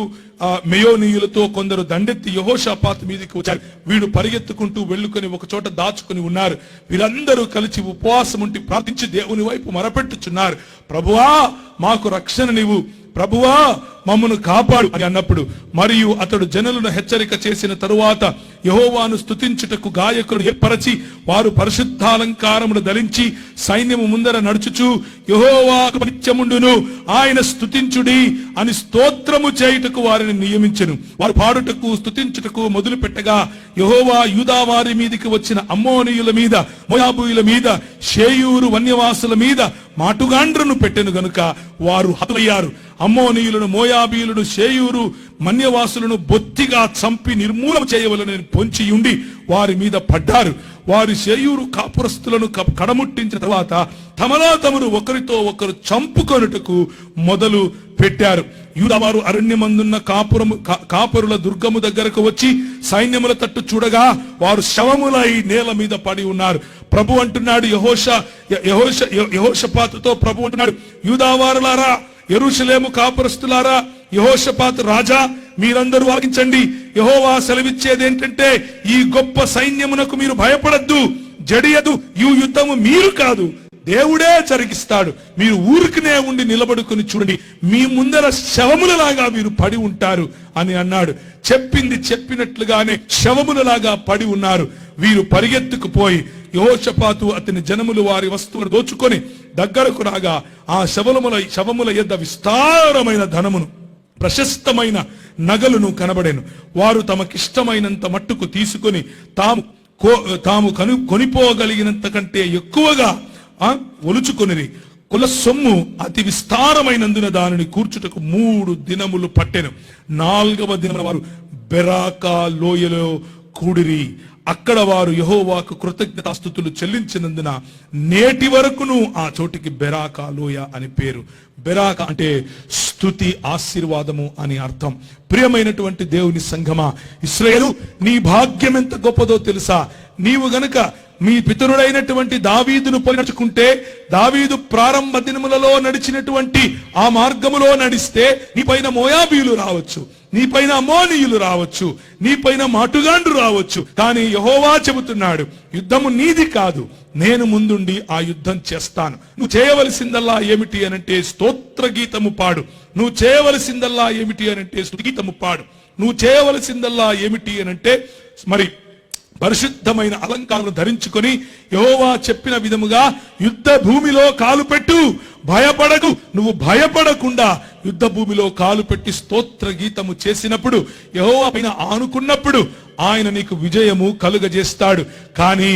Speaker 3: మెయోనీయులతో కొందరు దండెత్తి యెహోషాపాతు మీదకి వచ్చారు. వీడు పరిగెత్తుకుంటూ వెళ్ళుకొని ఒక చోట దాచుకుని ఉన్నారు. వీరందరూ కలిసి ఉపవాసం ఉండి ప్రార్థించి దేవుని వైపు మొరపెట్టుచున్నారు. ప్రభువా మాకు రక్షణ నీవు, ప్రభువా మమ్మను కాపాడు అని అన్నప్పుడు, మరియు అతడు జనులను హెచ్చరిక చేసిన తరువాత యెహోవాను స్తుతించుటకు గాయకులు ఏర్పరచి వారు పరిశుద్ధాలంకారమును ధరించి సైన్యము ముందర నడుచుచు యెహోవాకు నిత్యముండును, ఆయన స్తుతించుడి అని స్తోత్రము చేయుటకు వారిని నియమించెను. వారు పాడుటకు స్తుతించుటకు మొదలు పెట్టగా యెహోవా యూదా వారి మీదికి వచ్చిన అమ్మోనీయుల మీద, మోయాబీయుల మీద, షేయూరు వన్యవాసుల మీద మాటుగాండ్రను పెట్టెను గనుక వారు హతులయ్యారు. అమ్మోనీయులను, మోయాబీయులను, షేయూరు మన్యవాసులను బొత్తిగా చంపి నిర్మూలన చేయవలనని పొంచి ఉండి వారి మీద పడ్డారు. వారి షేయూరు కాపురస్తులను కడముట్టించిన తర్వాత తమలో తమను ఒకరితో ఒకరు చంపుకొనుటకు మొదలు పెట్టారు. యూదావారు అరణ్యమందున్న కాపురుల దుర్గము దగ్గరకు వచ్చి సైన్యముల తట్టు చూడగా వారు శవములై నేల మీద పడి ఉన్నారు. ప్రభు అంటున్నాడు యెహోషాపాతుతో, ప్రభు అంటున్నాడు, యూదావారులారా, యెరూషలేము కాపురస్తులారా, యెహోషాపాతు రాజా, మీరందరూ ఆలకించండి. యెహోవా సెలవిచ్చేది ఏంటంటే, ఈ గొప్ప సైన్యమునకు మీరు భయపడద్దు, జడియదు. ఈ యుద్ధము మీరు కాదు, దేవుడే జరిగిస్తాడు. మీరు ఊరికినే ఉండి నిలబడుకుని చూడండి, మీ ముందర శవములలాగా మీరు పడి ఉంటారు అని అన్నాడు. చెప్పింది చెప్పినట్లుగానే శవములలాగా పడి ఉన్నారు. వీరు పరిగెత్తుకుపోయి యెహోషాపాతు అతని జనములు వారి వస్తువులు దోచుకొని దగ్గరకు రాగా ఆ శవముల యొద్ద విస్తారమైన ధనమును, ప్రశస్తమైన నగలును కనబడెను. వారు తమకిష్టమైనంత మట్టుకు తీసుకొని తాము కొనిపోగలిగినంత కంటే ఎక్కువగా ఒలుచుకొనిరి. కుల సొమ్ము అతి విస్తారమైనందున దానిని కూర్చుటకు 3 దినములు పట్టెను. 4వ దినమున వారు బెరాకా లోయలో కూడిరి. అక్కడ వారు యెహోవాకు కృతజ్ఞతాస్తుతులు చెల్లించినందున నేటి వరకును ఆ చోటికి బెరాకా లోయ అని పేరు. బెరాకా అంటే స్తుతి, ఆశీర్వాదము అని అర్థం. ప్రియమైనటువంటి దేవుని సంఘమా, ఇశ్రాయేలు, నీ భాగ్యం ఎంత గొప్పదో తెలుసా? నీవు గనుక మీ పితరుడైనటువంటి దావీదును పోల్చుకుంటే, దావీదు ప్రారంభ దినములలో నడిచినటువంటి ఆ మార్గములో నడిస్తే నీ పైన మోయాబీయులు రావచ్చు, నీ పైన అమ్మోనీయులు రావచ్చు, నీ పైన మాటుగాండ్రు రావచ్చు. కానీ యెహోవా చెబుతున్నాడు, యుద్ధము నీది కాదు, నేను ముందుండి ఆ యుద్ధం చేస్తాను. నువ్వు చేయవలసిందల్లా ఏమిటి అనంటే స్తోత్ర గీతము పాడు. నువ్వు చేయవలసిందల్లా ఏమిటి అనంటే స్తుతి గీతము పాడు. నువ్వు చేయవలసిందల్లా ఏమిటి అనంటే మరి పరిశుద్ధమైన అలంకారాలను ధరించుకొని యెహోవా చెప్పిన విధముగా యుద్ధ భూమిలో కాలు పెట్టు, భయపడకు. నువ్వు భయపడకుండా యుద్ధ భూమిలో కాలు పెట్టి స్తోత్ర గీతము చేసినప్పుడు, యెహోవా పైన ఆనుకున్నప్పుడు ఆయన నీకు విజయము కలుగజేస్తాడు. కానీ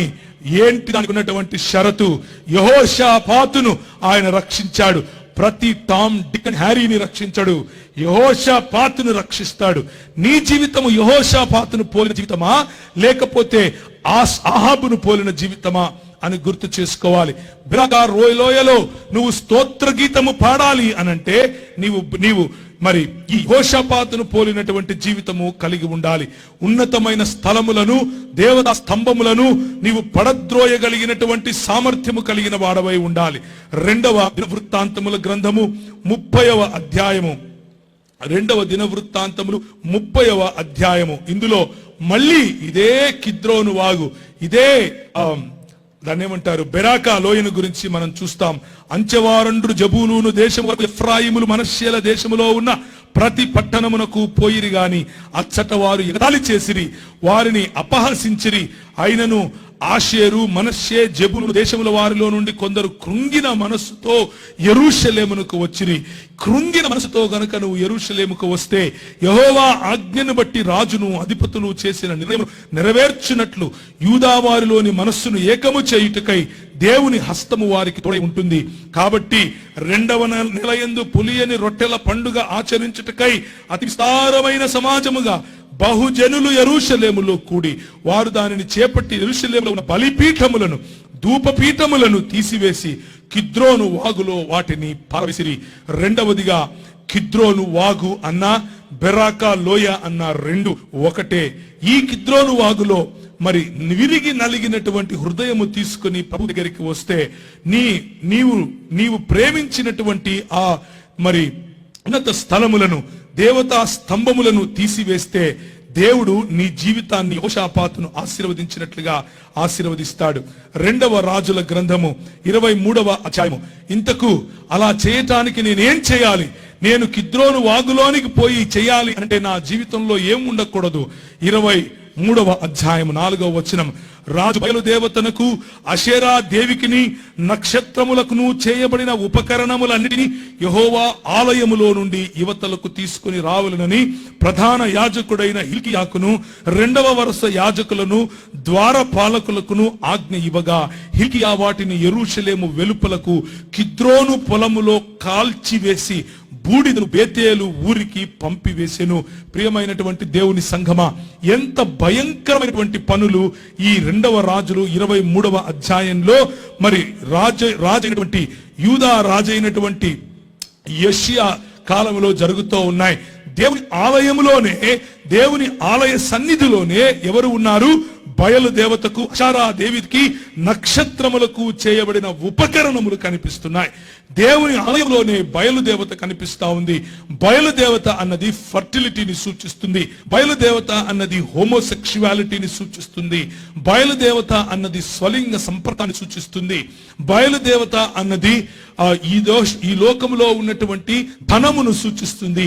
Speaker 3: ఏంటి దానికి ఉన్నటువంటి షరతు? యెహోషాపాతును ఆయన రక్షించాడు. ప్రతి టామ్, డిక్ అండ్ హ్యారీని రక్షించాడు, యెహోషాపాతును రక్షిస్తాడు. నీ జీవితము యెహోషాపాతును పోలిన జీవితమా, లేకపోతే ఆహాబును పోలిన జీవితమా అని గుర్తు చేసుకోవాలి. బెరాకా లోయలో నువ్వు స్తోత్ర గీతము పాడాలి అనంటే నీవు మరి ఈ యెహోషాపాతును పోలినటువంటి జీవితము కలిగి ఉండాలి. ఉన్నతమైన స్థలములను, దేవతా స్తంభములను నీవు పడద్రోయగలిగినటువంటి సామర్థ్యము కలిగిన వాడవై ఉండాలి. 2వ దినవృత్తాంతముల గ్రంథము 30వ అధ్యాయము, 2వ దినవృత్తాంతములు 30వ అధ్యాయము. ఇందులో మళ్ళీ ఇదే కిద్రోను వాగు, ఇదే దాన్ని ఏమంటారు, బెరాకా లోయను గురించి మనం చూస్తాం. అంచెవారండ్రు జబూలూను దేశము వరకు, ఎఫ్రాయిములు మనష్యేల దేశములో ఉన్న ప్రతి పట్టణమునకు పోయిరి గాని అచ్చట వారు ఎగతాళి చేసిరి, వారిని అపహసించిరి. అయినను ఆషేరు, మనష్షే, జెబూలు దేశముల వారిలో నుండి కొందరు కృంగిన మనస్సుతో యెరూషలేమునకు వచ్చిరి. కృంగిన మనసుతో గనుక నువ్వు యెరూషలేముకు వస్తే యెహోవా ఆజ్ఞను బట్టి రాజును, అధిపతులు చేసిన నిర్ణయం నెరవేర్చినట్లు యూదా వారిలోని మనస్సును ఏకము చేయుటకై దేవుని హస్తము వారికి తోడై ఉంటుంది. కాబట్టి 2వ నెలయందు పులియని రొట్టెల పండుగ ఆచరించుటకై అతి విస్తారమైన సమాజముగా బహుజనులు యెరూషలేములో కూడి వారు దానిని చేపట్టి యెరూషలేములో ఉన్న బలిపీఠములను ధూపపీఠములను తీసివేసి కిద్రోను వాగులో వాటిని పారవిసిరి. రెండవదిగా కిద్రోను వాగు అన్న బెరాకా లోయ అన్న రెండు ఒకటే. ఈ కిద్రోను వాగులో మరి విరిగి నలిగినటువంటి హృదయము తీసుకుని ప్రభు దగ్గరికి వస్తే నీవు ప్రేమించినటువంటి ఆ మరి ఉన్నత స్థలములను, దేవతా స్తంభములను తీసివేస్తే దేవుడు నీ జీవితాన్ని యెహోషాపాతును ఆశీర్వదించినట్లుగా ఆశీర్వదిస్తాడు. 2వ రాజుల గ్రంథము 23వ అధ్యాయము. ఇంతకు అలా చేయటానికి నేనేం చేయాలి? నేను కిద్రోను వాగులోనికి పోయి చేయాలి అంటే నా జీవితంలో ఏం ఉండకూడదు? 23వ అధ్యాయం 4వ వచనం. రాజు బయలుదేవతనకు అషేరా దేవికిని నక్షత్రములకును చేయబడిన ఉపకరణములన్నిటినీ యెహోవా ఆలయములో నుండి యువతలకు తీసుకుని రావాలనని ప్రధాన యాజకుడైన హిల్కియాకును 2వ వరుస యాజకులను ద్వారపాలకులకును ఆజ్ఞ ఇవ్వగా హిల్కియా వాటిని యెరూషలేము వెలుపలకు కిద్రోను పొలములో కాల్చివేసి బూడిదను బేతేలు ఊరికి పంపివేసెను. ప్రియమైనటువంటి దేవుని సంఘమా, ఎంత భయంకరమైనటువంటి పనులు ఈ 2వ రాజులు 23వ అధ్యాయంలో మరి రాజైనటువంటి యూదా రాజైనటువంటి యోషియా కాలంలో జరుగుతూ ఉన్నాయి. దేవుని ఆలయంలోనే, దేవుని ఆలయ సన్నిధిలోనే ఎవరు ఉన్నారు? బయలుదేవతకు, అషారా దేవికి నక్షత్రములకు చేయబడిన ఉపకరణములు కనిపిస్తున్నాయి. దేవుని ఆలయంలోనే బయలుదేవత కనిపిస్తా ఉంది. బయలుదేవత అన్నది ఫర్టిలిటీని సూచిస్తుంది. బయలుదేవత అన్నది హోమోసెక్షువాలిటీని సూచిస్తుంది. బయలుదేవత అన్నది స్వలింగ సంపర్కాన్ని సూచిస్తుంది. బయలుదేవత అన్నది ఈ లోకములో ఉన్నటువంటి ధనమును సూచిస్తుంది.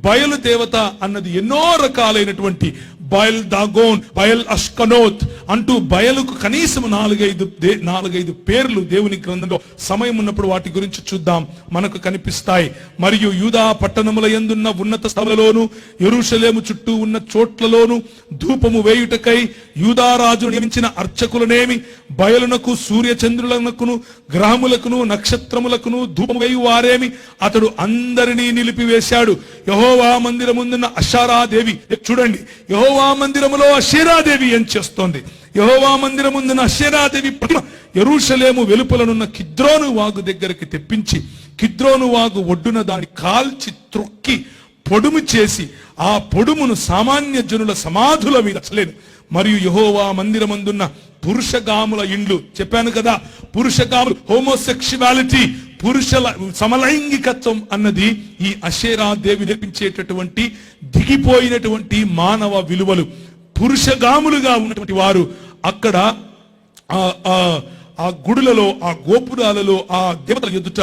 Speaker 3: బయలుదేవత అన్నది ఎన్నో రకాలైనటువంటి బయల్ దాగోన్, బయల్ అష్కనోత్ అంటూ బయలుకు కనీసం 4-5 పేర్లు దేవుని గ్రంథంలో సమయం ఉన్నప్పుడు వాటి గురించి చూద్దాం, మనకు కనిపిస్తాయి. మరియు యూదా పట్టణముల యందున్న ఉన్నత స్థలలోను యెరూషలేము చుట్టూ ఉన్న చోట్లలోను ధూపము వేయుటకై యూదారాజు నియమించిన అర్చకులనేమి, బయలునకు సూర్యచంద్రులకును గ్రహములకును నక్షత్రములకును ధూపము వేయు వారేమి, అతడు అందరినీ నిలిపివేశాడు. యెహోవా మందిరముందున్న అషారాదేవి, చూడండి, యెహోవా మందిరములో అషేరాదేవి ఏం చేస్తోంది? యెహోవా మందిరముందున్న అషేరాదేవి ప్రతిమ యెరూషలేము వెలుపలనున్న కిద్రోను వాగు దగ్గరికి తెప్పించి కిద్రోను వాగు ఒడ్డున దాన్ని కాల్చి త్రొక్కి పొడుము చేసి ఆ పొడుమును సామాన్య జనుల సమాధుల మీద చలేను. మరియు యెహోవా మందిరమందున్న పురుషగాముల ఇండ్లు, చెప్పాను కదా, పురుషగాములు, హోమోసెక్షువాలిటీ, పురుషుల సమలైంగికత్వం అన్నది ఈ అషేరా దేవి నేర్పించేటటువంటి దిగిపోయినటువంటి మానవ విలువలు. పురుషగాములుగా ఉన్నటువంటి వారు అక్కడ ఆ గుడులలో, ఆ గోపురాలలో, ఆ దేవతల ఎదుట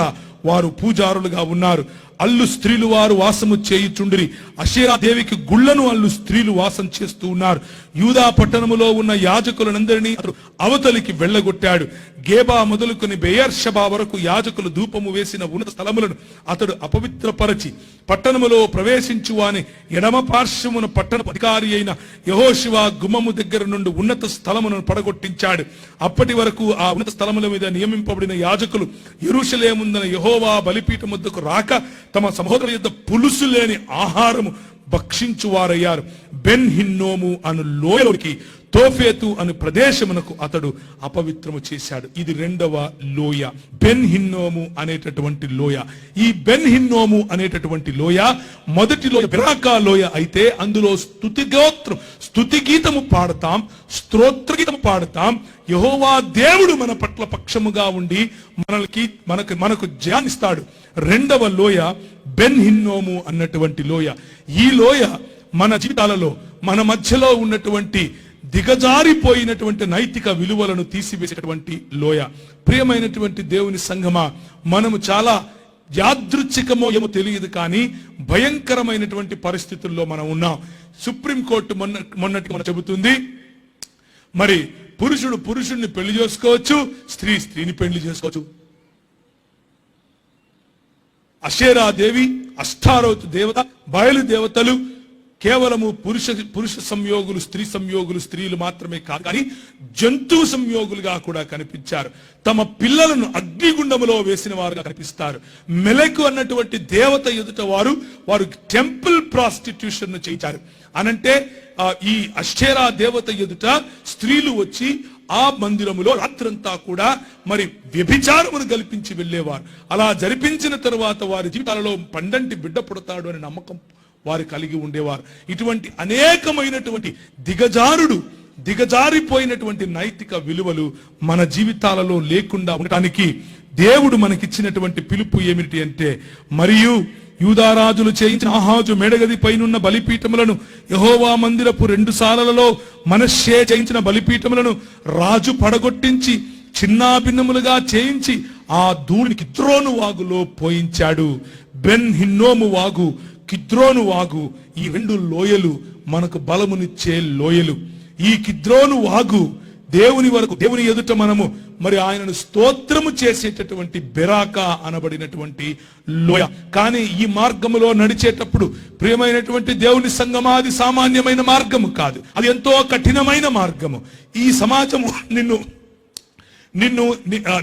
Speaker 3: వారు పూజారులుగా ఉన్నారు. అల్లు స్త్రీలు వారు వాసము చేయుచుండిరి. అషేరా దేవికి గుళ్లను అల్లు స్త్రీలు వాసం చేస్తూ ఉన్నారు. యూదా పట్టణములో ఉన్న యాజకులందరినీ అతడు అవతలికి వెళ్ళగొట్టాడు. గేబా మొదలుకొని బెయర్షబా వరకు యాజకులు ధూపము వేసిన ఉన్నత స్థలములను అతడు అపవిత్రపరచి పట్టణములో ప్రవేశించు వాని ఎడమ పార్శ్వమున పట్టణ అధికారి అయిన యెహోషువ గుమ్మము దగ్గర నుండి ఉన్నత స్థలమును పడగొట్టించాడు. అప్పటి వరకు ఆ ఉన్నత స్థలముల మీద నియమింపబడిన యాజకులు యెరూషలేముందున యెహోవా బలిపీఠం వద్దకు రాక తమ సహోదరుల యొద్ద పులుసు లేని ఆహారము భక్షించువారయ్యారు. బెన్ హిన్నోము అను లోయలోకి, తోఫేతు అను ప్రదేశమునకు అతడు అపవిత్రము చేశాడు. ఇది 2వ లోయ, బెన్ హిన్నోము అనేటటువంటి లోయ. ఈ బెన్ హిన్నోము అనేటటువంటి లోయ మొదటి లోయ బెరాకా లోయ అయితే అందులో స్తుతి గీతము పాడతాం, స్తోత్రగీతము పాడతాం. యెహోవా దేవుడు మన పట్ల పక్షముగా ఉండి మనకు జయాన్నిస్తాడు. 2వ లోయ బెన్ హిన్నోము అన్నటువంటి లోయ. ఈ లోయ మన జీవితాలలో, మన మధ్యలో ఉన్నటువంటి దిగజారిపోయినటువంటి నైతిక విలువలను తీసివేసేటువంటి లోయ. ప్రియమైనటువంటి దేవుని సంఘమా, మనము చాలా యాదృచ్ఛికమో ఏమో తెలియదు కానీ భయంకరమైనటువంటి పరిస్థితుల్లో మనం ఉన్నాం. సుప్రీంకోర్టు మొన్నటి మనం చెబుతుంది, మరి పురుషుడు పురుషుడిని పెళ్లి చేసుకోవచ్చు, స్త్రీ స్త్రీని పెళ్లి చేసుకోవచ్చు. అషేరా దేవి, అష్టారోతు దేవత, బయలుదేవతలు కేవలము పురుష సంయోగులు, స్త్రీ సంయోగులు, స్త్రీలు మాత్రమే కాదు కానీ జంతు సంయోగులుగా కూడా కనిపించారు. తమ పిల్లలను అగ్నిగుండములో వేసిన వారుగా కనిపిస్తారు. మెలకు అన్నటువంటి దేవత ఎదుట వారు టెంపుల్ ప్రాస్టిట్యూషన్ చేయించారు. అనంటే ఈ అషేరా దేవత ఎదుట స్త్రీలు వచ్చి ఆ మందిరములో రాత్రంతా కూడా మరి వ్యభిచారమును కల్పించి వెళ్ళేవారు. అలా జరిపించిన తరువాత వారి జీవితాలలో పండంటి బిడ్డ పుడతాడు అనే నమ్మకం వారు కలిగి ఉండేవారు. ఇటువంటి అనేకమైనటువంటి దిగజారిపోయినటువంటి నైతిక విలువలు మన జీవితాలలో లేకుండా ఉండటానికి దేవుడు మనకిచ్చినటువంటి పిలుపు ఏమిటి అంటే, మరియు యూదారాజులు చేయించిన ఆహాజు మేడగది పైనున్న బలిపీఠములను యెహోవా మందిరపు 2 సాలలలో మనష్షే చేయించిన బలిపీఠములను రాజు పడగొట్టించి చిన్నాభిన్నములుగా చేయించి ఆ ధూళిని కిద్రోను వాగులో పోయించాడు. బెన్ హిన్నోము వాగు, కిద్రోను వాగు, ఈ 2 లోయలు మనకు బలమునిచ్చే లోయలు. ఈ కిద్రోను వాగు దేవుని ఎదుట మనము మరి ఆయనను స్తోత్రము చేసేటటువంటి బెరాకా అనబడినటువంటి లోయ. కానీ ఈ మార్గములో నడిచేటప్పుడు ప్రియమైనటువంటి దేవుని సంగమా, అది సామాన్యమైన మార్గము కాదు, అది ఎంతో కఠినమైన మార్గము. ఈ సమాజము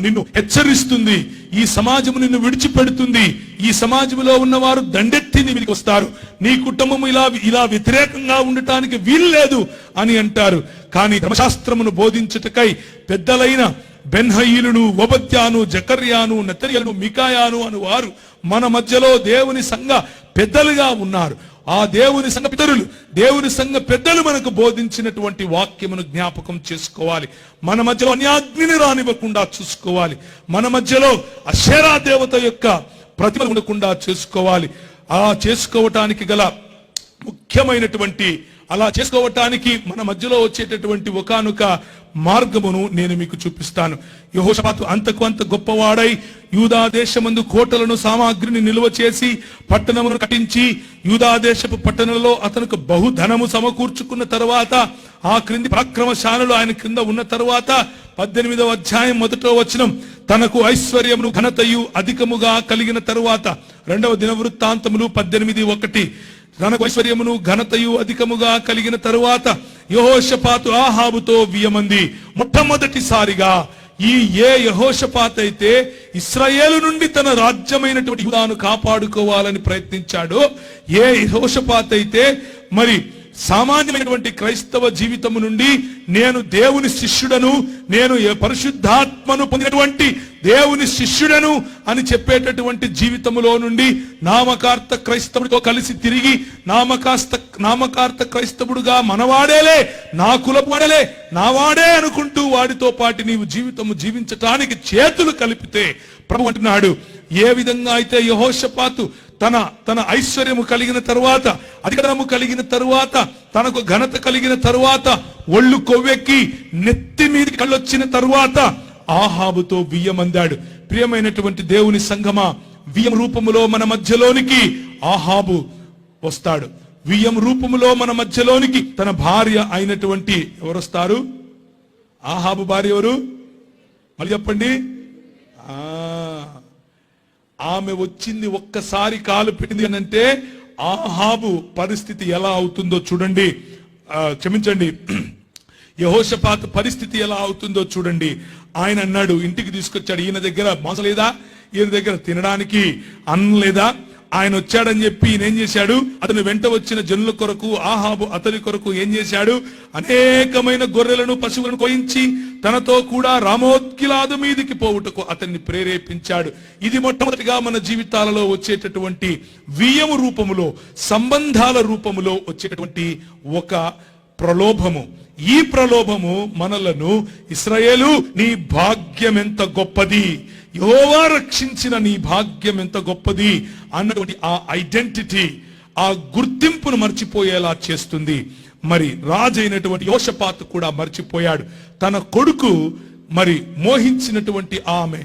Speaker 3: నిన్ను హెచ్చరిస్తుంది, ఈ సమాజము నిన్ను విడిచిపెడుతుంది, ఈ సమాజంలో ఉన్నవారు దండెత్తి నీ మీదకి వస్తారు, నీ కుటుంబం ఇలా వ్యతిరేకంగా ఉండటానికి వీలు లేదు అని అంటారు. కానీ ధర్మశాస్త్రమును బోధించుటకై పెద్దలైన బెన్హయీలును, ఓబద్యాను, జకర్యాను, నెతన్యాను, మికాయాను అను వారు మన మధ్యలో దేవుని సంఘ పెద్దలుగా ఉన్నారు. ఆ దేవుని సంఘ పెద్దలు మనకు బోధించినటువంటి వాక్యమును జ్ఞాపకం చేసుకోవాలి. మన మధ్యలో అన్యాగ్నిని రానివ్వకుండా చూసుకోవాలి. మన మధ్యలో అషేరా దేవత యొక్క ప్రతిమ ఉండకుండా చేసుకోవాలి. అలా చేసుకోవటానికి గల ముఖ్యమైనటువంటి, అలా చేసుకోవటానికి మన మధ్యలో వచ్చేటటువంటి ఒకానొక మార్గమును నేను మీకు చూపిస్తాను. యెహోషాపాతు అంతకు అంత గొప్పవాడై యూదా దేశమందు కోటలను సామాగ్రిని నిల్వ చేసి పట్టణమును కట్టించి యూదా దేశపు పట్టణంలో అతనికి బహుధనము సమకూర్చుకున్న తరువాత, ఆ క్రింది పరాక్రమశాలులు ఆయన క్రింద ఉన్న తరువాత 18వ అధ్యాయం 1వ వచనం, తనకు ఐశ్వర్యమును ఘనతయు అధికముగా కలిగిన తరువాత, 2వ దినవృత్తాంతములు 18:1, తనకు ఐశ్వర్యమును ఘనతయు అధికముగా కలిగిన తరువాత యెహోషాపాతు ఆహాబుతో వియమంది. మొట్టమొదటిసారిగా ఈ యెహోషాపాతు అయితే ఇశ్రాయేలు నుండి తన రాజ్యమైనటువంటి యూదాను కాపాడుకోవాలని ప్రయత్నించాడో, యెహోషాపాతు అయితే మరి సామాన్యమైనటువంటి క్రైస్తవ జీవితము నుండి నేను దేవుని శిష్యుడను, నేను పరిశుద్ధాత్మను పొందినటువంటి దేవుని శిష్యుడను అని చెప్పేటటువంటి జీవితములో నుండి నామకార్థ క్రైస్తవుడితో కలిసి తిరిగి నామకార్థ క్రైస్తవుడుగా మనవాడేలే, నా కులపు వాడేలే, నా వాడే అనుకుంటూ వాడితో పాటు నీవు జీవితము జీవించటానికి చేతులు కలిపితే, ప్రభు అంటున్నాడు, ఏ విధంగా అయితే యెహోషాపాతు తన ఐశ్వర్యము కలిగిన తరువాత, అధికారము కలిగిన తరువాత, తనకు ఘనత కలిగిన తరువాత, ఒళ్ళు కొవ్వెక్కి నెత్తి మీదకి కళ్ళొచ్చిన తరువాత ఆహాబుతో వియ్యమందాడు. ప్రియమైనటువంటి దేవుని సంఘమా, వియ్యం రూపములో మన మధ్యలోనికి ఆహాబు వస్తాడు. వియ్యం రూపములో మన మధ్యలోనికి తన భార్య అయినటువంటి ఎవరు వస్తారు? ఆహాబు భార్య ఎవరు? మళ్ళీ చెప్పండి. ఆమె వచ్చింది, ఒక్కసారి కాలు పెట్టింది అని అంటే ఆహాబు పరిస్థితి ఎలా అవుతుందో చూడండి. క్షమించండి, యెహోషాపాతు పరిస్థితి ఎలా అవుతుందో చూడండి. ఆయన అన్నాడు, ఇంటికి తీసుకొచ్చాడు, ఈయన దగ్గర మాంసం లేదా, ఈయన దగ్గర తినడానికి అన్నం లేదా, ఆయన వచ్చాడని చెప్పి ఈయన ఏం చేశాడు, అతను వెంట వచ్చిన జనుల కొరకు ఆహాబు అతని కొరకు ఏం చేశాడు, అనేకమైన గొర్రెలను పశువులను కోయించి తనతో కూడా రామోత్గిలాదు మీదికి పోవుటకు అతన్ని ప్రేరేపించాడు. ఇది మొట్టమొదటిగా మన జీవితాలలో వచ్చేటటువంటి వియ్యము రూపములో, సంబంధాల రూపములో వచ్చేటటువంటి ఒక ప్రలోభము. ఈ ప్రలోభము మనలను ఇశ్రాయేలు నీ భాగ్యం ఎంత గొప్పది, యెహోవా రక్షించిన నీ భాగ్యం ఎంత గొప్పది అన్నటువంటి ఆ ఐడెంటిటీ, ఆ గుర్తింపును మర్చిపోయేలా చేస్తుంది. మరి రాజు అయినటువంటి యెహోషాపాతు కూడా మర్చిపోయాడు. తన కొడుకు మరి మోహించినటువంటి ఆమె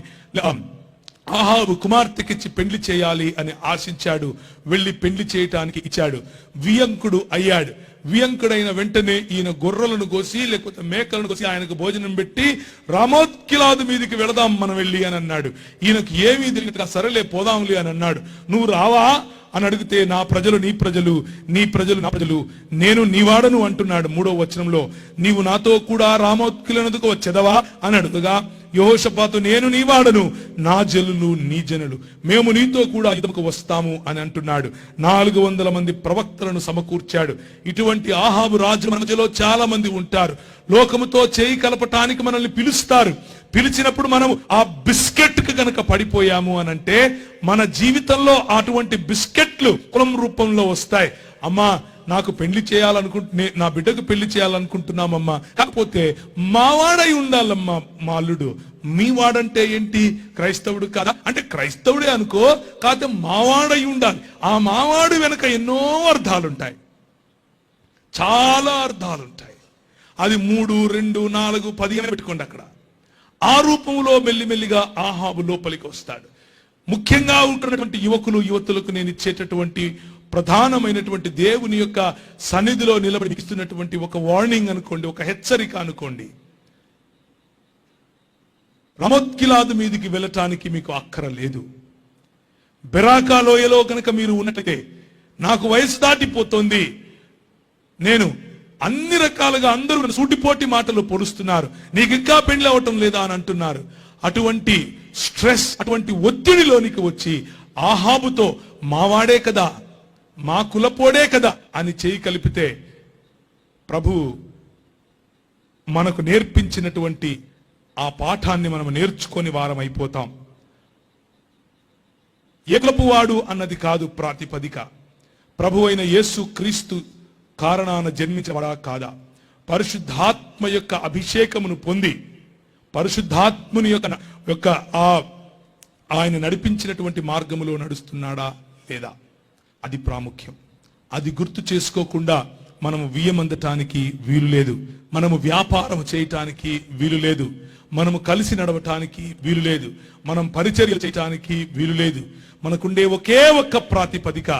Speaker 3: ఆహాబు కుమార్తెకిచ్చి పెళ్లి చేయాలి అని ఆశించాడు. వెళ్లి పెళ్లి చేయటానికి ఇచ్చాడు. వియంకుడు అయ్యాడు. వియంకుడైన వెంటనే ఈయన గొర్రెలను కోసి లేకపోతే మేకలను కోసి ఆయనకు భోజనం పెట్టి రామోత్గిలాదు మీదికి వెళదాం మనం వెళ్ళి అని అన్నాడు. ఈయనకు ఏమీ తెలియదు, సరేలే పోదాంలే అని అన్నాడు. నువ్వు రావా అని అడిగితే నా ప్రజలు నీ ప్రజలు, నీ ప్రజలు నా ప్రజలు, నేను నీవాడను అంటున్నాడు 3వ వచనంలో. నీవు నాతో కూడా రామోత్కిలనదుకు వచ్చెదవా అని అడుగుగా యెహోషాపాతు నేను నీవాడను, నా జనులు నీ జనులు, మేము నీతో కూడా యుద్ధముకు వస్తాము అని అంటున్నాడు. 400 మంది ప్రవక్తలను సమకూర్చాడు. ఇటువంటి ఆహాబు రాజు మధ్యలో చాలా మంది ఉంటారు. లోకముతో చేయి కలపటానికి మనల్ని పిలుస్తారు. పిలిచినప్పుడు మనం ఆ బిస్కెట్ కి గనక పడిపోయాము అని అంటే మన జీవితంలో అటువంటి బిస్కెట్లు కులం రూపంలో వస్తాయి. అమ్మా నాకు పెళ్లి చేయాలనుకుంటున్నా, నా బిడ్డకు పెళ్లి చేయాలనుకుంటున్నామమ్మా, కాకపోతే మావాడై ఉండాలమ్మా మా అల్లుడు. మీ వాడంటే ఏంటి? క్రైస్తవుడు కదా అంటే క్రైస్తవుడే అనుకో, కాకపోతే మావాడై ఉండాలి. ఆ మావాడు వెనక ఎన్నో అర్థాలుంటాయి, చాలా అర్థాలుంటాయి. అది 3, 2, 4, 10 పెట్టుకోండి. అక్కడ ఆ రూపంలో మెల్లిమెల్లిగా ఆహాబు లోపలికి వస్తాడు. ముఖ్యంగా ఉంటున్నటువంటి యువకులు యువతులకు నేను ఇచ్చేటటువంటి ప్రధానమైనటువంటి దేవుని యొక్క సన్నిధిలో నిలబడి ఇస్తున్నటువంటి ఒక వార్నింగ్ అనుకోండి, ఒక హెచ్చరిక అనుకోండి. రమోత్గిలాదు మీదికి వెళ్ళటానికి మీకు అక్కర లేదు. బెరాకా లోయలో కనుక మీరు ఉన్నట్లయితే, నాకు వయసు దాటిపోతుంది, నేను అన్ని రకాలుగా అందరూ సూటిపోటి మాటలు పొడుస్తున్నారు, నీకు ఇంకా పెళ్లి అవటం లేదా అని అంటున్నారు. అటువంటి స్ట్రెస్, అటువంటి ఒత్తిడిలోనికి వచ్చి ఆహాబుతో మావాడే కదా, మా కులపోడే కదా అని చేయి కలిపితే ప్రభు మనకు నేర్పించినటువంటి ఆ పాఠాన్ని మనం నేర్చుకొని వారం అయిపోతాం. ఏ కులపు వాడు అన్నది కాదు ప్రాతిపదిక. ప్రభు అయిన యేసు క్రీస్తు కారణాన జన్మించబడా కాదా, పరిశుద్ధాత్మ యొక్క అభిషేకమును పొంది పరిశుద్ధాత్ముని యొక్క ఆయన నడిపించినటువంటి మార్గములో నడుస్తున్నాడా లేదా, అది ప్రాముఖ్యం. అది గుర్తు చేసుకోకుండా మనము వియ్యమందటానికి వీలు లేదు, మనము వ్యాపారం చేయటానికి వీలు లేదు, మనము కలిసి నడవటానికి వీలు లేదు, మనం పరిచర్యలు చేయటానికి వీలు లేదు. మనకుండే ఒకే ఒక్క ప్రాతిపదిక,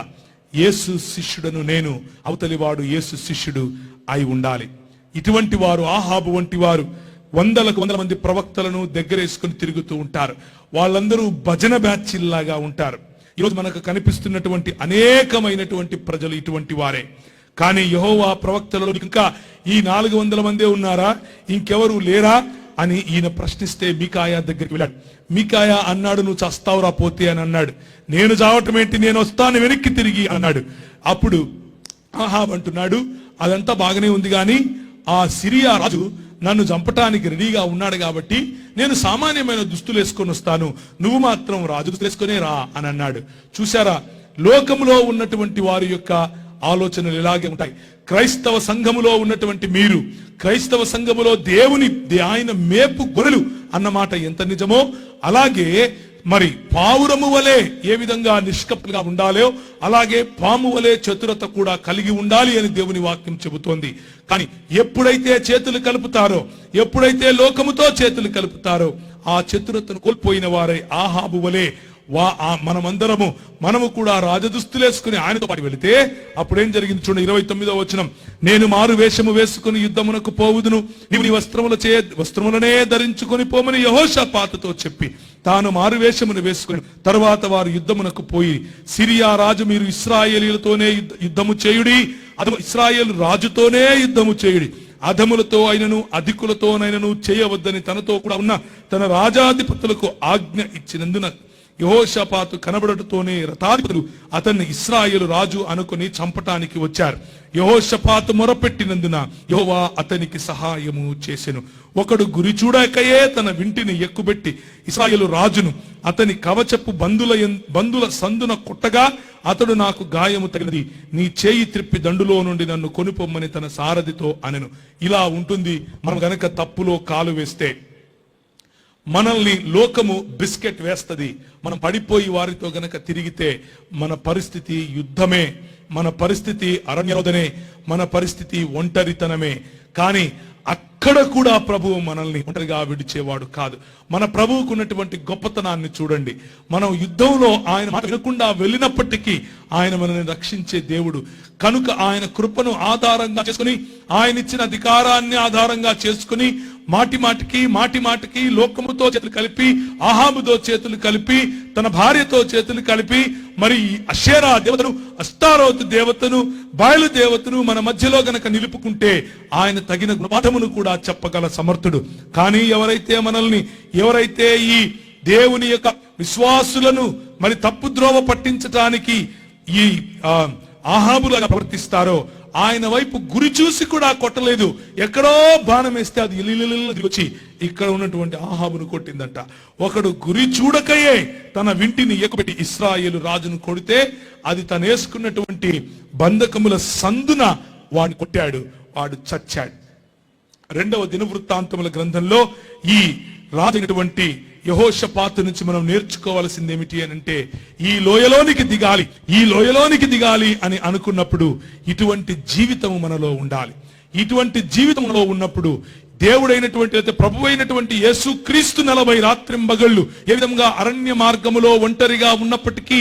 Speaker 3: యేసు శిష్యుడను నేను, అవతలివాడు యేసు శిష్యుడు అయి ఉండాలి. ఇటువంటి వారు, ఆహాబు వంటి వారు 100 మంది ప్రవక్తలను దగ్గరేసుకుని తిరుగుతూ ఉంటారు. వాళ్ళందరూ భజన బ్యాచ్లాగా ఉంటారు. ఈరోజు మనకు కనిపిస్తున్నటువంటి అనేకమైనటువంటి ప్రజలు ఇటువంటి వారే. కానీ యెహోవా ప్రవక్తలలో ఇంకా ఈ 400 మందే ఉన్నారా, ఇంకెవరు లేరా అని ఈయన ప్రశ్నిస్తే మీకాయా దగ్గరికి వెళ్ళాడు. మీకాయా అన్నాడు, నువ్వు చస్తావురా పోతే అని అన్నాడు. నేను చావటం ఏంటి, నేను వస్తాను వెనక్కి తిరిగి అన్నాడు. అప్పుడు ఆహాబ్ అంటున్నాడు, అదంతా బాగానే ఉంది కానీ ఆ సిరియా రాజు నన్ను చంపటానికి రెడీగా ఉన్నాడు కాబట్టి నేను సామాన్యమైన దుస్తులు వేసుకొని వస్తాను, నువ్వు మాత్రం రాజు దుస్తులు వేసుకునే రా అని అన్నాడు. చూసారా, లోకంలో ఉన్నటువంటి వారి యొక్క ఆలోచనలు ఇలాగే ఉంటాయి. క్రైస్తవ సంఘములో ఉన్నటువంటి మీరు, క్రైస్తవ సంఘములో ఆయన మేపు గొర్రెలు అన్నమాట ఎంత నిజమో, అలాగే మరి పావురము వలె ఏ విధంగా నిష్కపటంగా ఉండాలో అలాగే పాము వలె చతురత కూడా కలిగి ఉండాలి అని దేవుని వాక్యం చెబుతోంది. కానీ ఎప్పుడైతే చేతులు కలుపుతారో, ఎప్పుడైతే లోకముతో చేతులు కలుపుతారో, ఆ చతురతను కోల్పోయిన వారై ఆహాబు వలె మనము కూడా రాజదుస్తులేసుకుని ఆయనతో పాటు వెళితే అప్పుడేం జరిగింది చూడండి. 29వ వచనం, నేను మారు వేషము వేసుకుని యుద్ధమునకు పోవుదును, నీవు నీ వస్త్రములనే ధరించుకొని పోమని యెహోషాపాతుతో చెప్పి తాను మారు వేషమును వేసుకుని తరువాత వారు యుద్ధమునకు పోయి, సిరియా రాజు మీరు ఇశ్రాయేలీలతోనే యుద్ధము చేయుడి, ఇశ్రాయేలు రాజుతోనే యుద్ధము చేయుడి, అధములతో అయినను అధికులతోనైనను చేయవద్దని తనతో కూడా ఉన్న తన రాజాధిపతులకు ఆజ్ఞ ఇచ్చినందున యెహోషాపాతు కనబడటతోనే రథాధిపతులు అతన్ని ఇశ్రాయేలు రాజు అనుకుని చంపటానికి వచ్చారు. యెహోషాపాతు మొరపెట్టినందున యెహోవా అతనికి సహాయము చేసెను. ఒకడు గురి చూడకయే తన వింటిని ఎక్కుబెట్టి ఇశ్రాయేలు రాజును అతని కవచపు బందుల సందున కొట్టగా అతడు నాకు గాయము తగినది, నీ చేయి త్రిప్పి దండులో నుండి నన్ను కొనిపొమ్మని తన సారథితో అనెను. ఇలా ఉంటుంది. మనం గనక తప్పులో కాలు వేస్తే మనల్ని లోకము బిస్కెట్ వేస్తది. మనం పడిపోయి వారితో గనక తిరిగితే మన పరిస్థితి యుద్ధమే, మన పరిస్థితి అరణ్యోదనే, మన పరిస్థితి ఒంటరితనమే. కానీ అక్కడ కూడా ప్రభువు మనల్ని ఒంటరిగా విడిచేవాడు కాదు. మన ప్రభువుకు ఉన్నటువంటి గొప్పతనాన్ని చూడండి. మనం యుద్ధంలో ఆయన మాట వినకుండా వెళ్ళినప్పటికీ ఆయన మనల్ని రక్షించే దేవుడు కనుక ఆయన కృపను ఆధారంగా చేసుకుని, ఆయన ఇచ్చిన అధికారాన్ని ఆధారంగా చేసుకుని మాటి మాటికి లోకముతో చేతులు కలిపి, ఆహాబుతో చేతులు కలిపి, తన భార్యతో చేతులు కలిపి, మరి అషేరా దేవతను, అస్తారోతు దేవతను, బయలు దేవతను మన మధ్యలో గనక నిలుపుకుంటే ఆయన తగిన గుణపాఠమును కూడా చెప్పగల సమర్థుడు. కానీ ఎవరైతే ఈ దేవుని యొక్క విశ్వాసులను మరి తప్పుద్రోవ పట్టించటానికి ఈ ఆహాబులాగా ప్రవర్తిస్తారో, ఆయన వైపు గురి చూసి కూడా కొట్టలేదు. ఎక్కడో బాణం వేస్తే అది వచ్చి ఇక్కడ ఉన్నటువంటి ఆహాబును కొట్టిందంట. ఒకడు గురి చూడకయే తన వింటిని ఎక్కుపెట్టి ఇశ్రాయేలు రాజును కొడితే అది తను వేసుకున్నటువంటి బంధకముల సందున వాడిని కొట్టాడు, వాడు చచ్చాడు. 2వ దినవృత్తాంతముల గ్రంథంలో ఈ రాజైనటువంటి యెహోషాపాతు నుంచి మనం నేర్చుకోవాల్సింది ఏమిటి అని అంటే, ఈ లోయలోనికి దిగాలి అని అనుకున్నప్పుడు ఇటువంటి జీవితము మనలో ఉండాలి. ఇటువంటి జీవితంలో ఉన్నప్పుడు దేవుడైనటువంటి ప్రభు అయినటువంటి యేసుక్రీస్తు 40 రాత్రింబగళ్ళు ఏ విధంగా అరణ్య మార్గములో ఒంటరిగా ఉన్నప్పటికీ,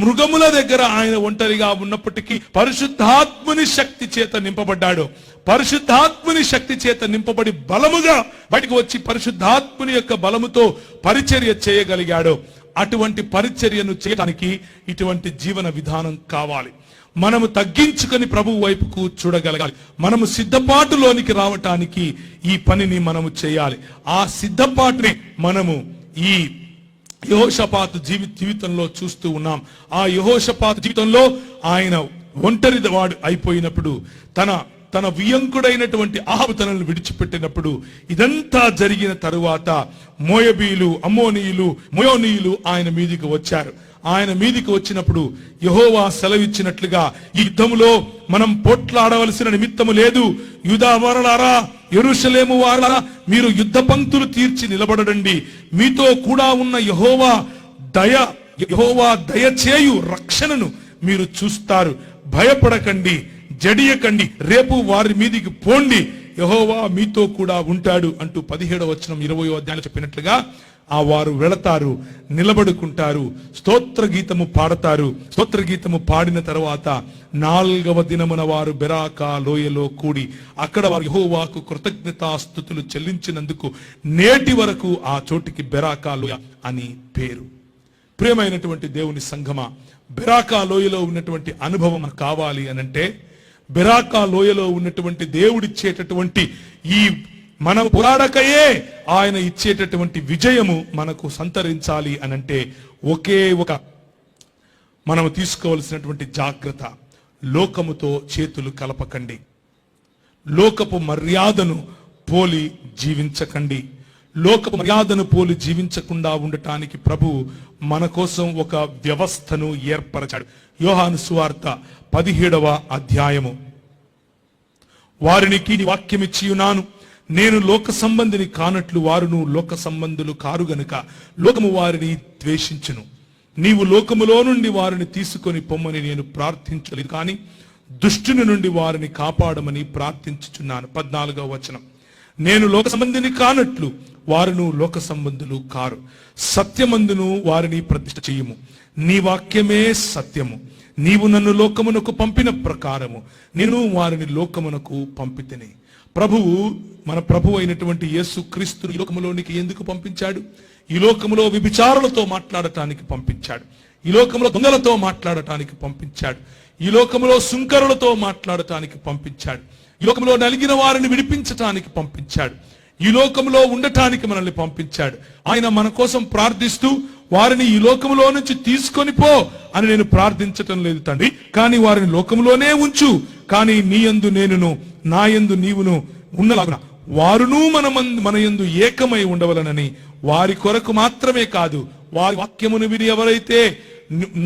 Speaker 3: మృగముల దగ్గర ఆయన ఒంటరిగా ఉన్నప్పటికీ పరిశుద్ధాత్ముని శక్తి చేత నింపబడ్డాడు. పరిశుద్ధాత్ముని శక్తి చేత నింపబడి బలముగా బయటకు వచ్చి పరిశుద్ధాత్ముని యొక్క బలముతో పరిచర్య చేయగలిగాడు. అటువంటి పరిచర్యను చేయడానికి ఇటువంటి జీవన విధానం కావాలి. మనము తగ్గించుకొని ప్రభువు వైపుకు చూడగలగాలి. మనము సిద్ధపాటులోనికి రావటానికి ఈ పనిని మనము చేయాలి. ఆ సిద్ధపాటుని మనము ఈ యెహోషాపాతు జీవితంలో చూస్తూ ఉన్నాం. ఆ యెహోషాపాతు జీవితంలో ఆయన ఒంటరి వాడు అయిపోయినప్పుడు, తన వియంకుడైనటువంటి అహాబు తనను విడిచిపెట్టినప్పుడు, ఇదంతా జరిగిన తరువాత మోయబీలు, అమ్మోనీయులు, మోయోనీయులు ఆయన మీదికి వచ్చారు. ఆయన మీదికి వచ్చినప్పుడు యెహోవా సెలవిచ్చినట్లుగా ఈ యుద్ధములో మనం పోట్లాడవలసిన నిమిత్తము లేదు. యూదా వారలారా, యెరూషలేము వారలారా, మీరు యుద్ధ పంక్తులు తీర్చి నిలబడండి. మీతో కూడా ఉన్న యెహోవా దయచేయు రక్షణను మీరు చూస్తారు. భయపడకండి, జడియకండి, రేపు వారి మీదికి పోండి, యెహోవా మీతో కూడా ఉంటాడు అంటూ 17వ వచనం 20వ అధ్యాయంలో చెప్పినట్లుగా వారు వెళతారు, నిలబడుకుంటారు, స్తోత్ర గీతము పాడతారు. స్తోత్ర గీతము పాడిన తర్వాత 4వ దినమున వారు బెరాకా లోయలో కూడి అక్కడ వారు యెహోవాకు కృతజ్ఞతాస్తుతులు చెల్లించినందుకు నేటి వరకు ఆ చోటికి బెరాకా లోయ అని పేరు. ప్రియమైనటువంటి దేవుని సంఘమా, బెరాకా లోయలో ఉన్నటువంటి అనుభవం కావాలి అనంటే, బెరాకా లోయలో ఉన్నటువంటి దేవుడిచ్చేటటువంటి ఈ మనం పోరాడకయే ఆయన ఇచ్చేటటువంటి విజయము మనకు సంతరించాలి అనంటే ఒకే ఒక మనం తీసుకోవలసినటువంటి జాగ్రత్త, లోకముతో చేతులు కలపకండి. లోకపు మర్యాదను పోలి జీవించకండి. లోకపు మర్యాదను పోలి జీవించకుండా ఉండటానికి ప్రభు మన కోసం ఒక వ్యవస్థను ఏర్పరచాడు. యోహాను సువార్త 17వ అధ్యాయము. వారికి వాక్యమిచ్చియున్నాను, నేను లోక సంబంధిని కానట్లు వారును లోక సంబంధులు కారు గనుక లోకము వారిని ద్వేషించును. నీవు లోకములో నుండి వారిని తీసుకొని పొమ్మని నేను ప్రార్థించలేదు, కానీ దుష్టుని నుండి వారిని కాపాడమని ప్రార్థించుచున్నాను. 14వ వచనం. నేను లోక సంబంధిని కానట్లు వారును లోక సంబంధులు కారు. సత్యమందును వారిని ప్రతిష్ఠ చెయ్యము. నీ వాక్యమే సత్యము. నీవు నన్ను లోకమునకు పంపిన ప్రకారము నేను వారిని లోకమునకు పంపితిని. ప్రభువు, మన ప్రభు అయినటువంటి యేసుక్రీస్తును ఈ లోకములోనికి ఎందుకు పంపించాడు? ఈ లోకములో వ్యభిచారులతో మాట్లాడటానికి పంపించాడు. ఈ లోకములో దొంగలతో మాట్లాడటానికి పంపించాడు. ఈ లోకములో సుంకరులతో మాట్లాడటానికి పంపించాడు. ఈ లోకంలో నలిగిన వారిని విడిపించటానికి పంపించాడు. ఈ లోకంలో ఉండటానికి మనల్ని పంపించాడు. ఆయన మన కోసం ప్రార్థిస్తూ వారిని ఈ లోకములో నుంచి తీసుకొని పో అని నేను ప్రార్థించటం లేదు తండ్రి, కానీ వారిని లోకములోనే ఉంచు, కానీ నీ యందు నేనును నా యందు నీవును ఉన్నలాగున వారును మన యందు ఏకమై ఉండవలనని వారి కొరకు మాత్రమే కాదు, వారి వాక్యమును విని ఎవరైతే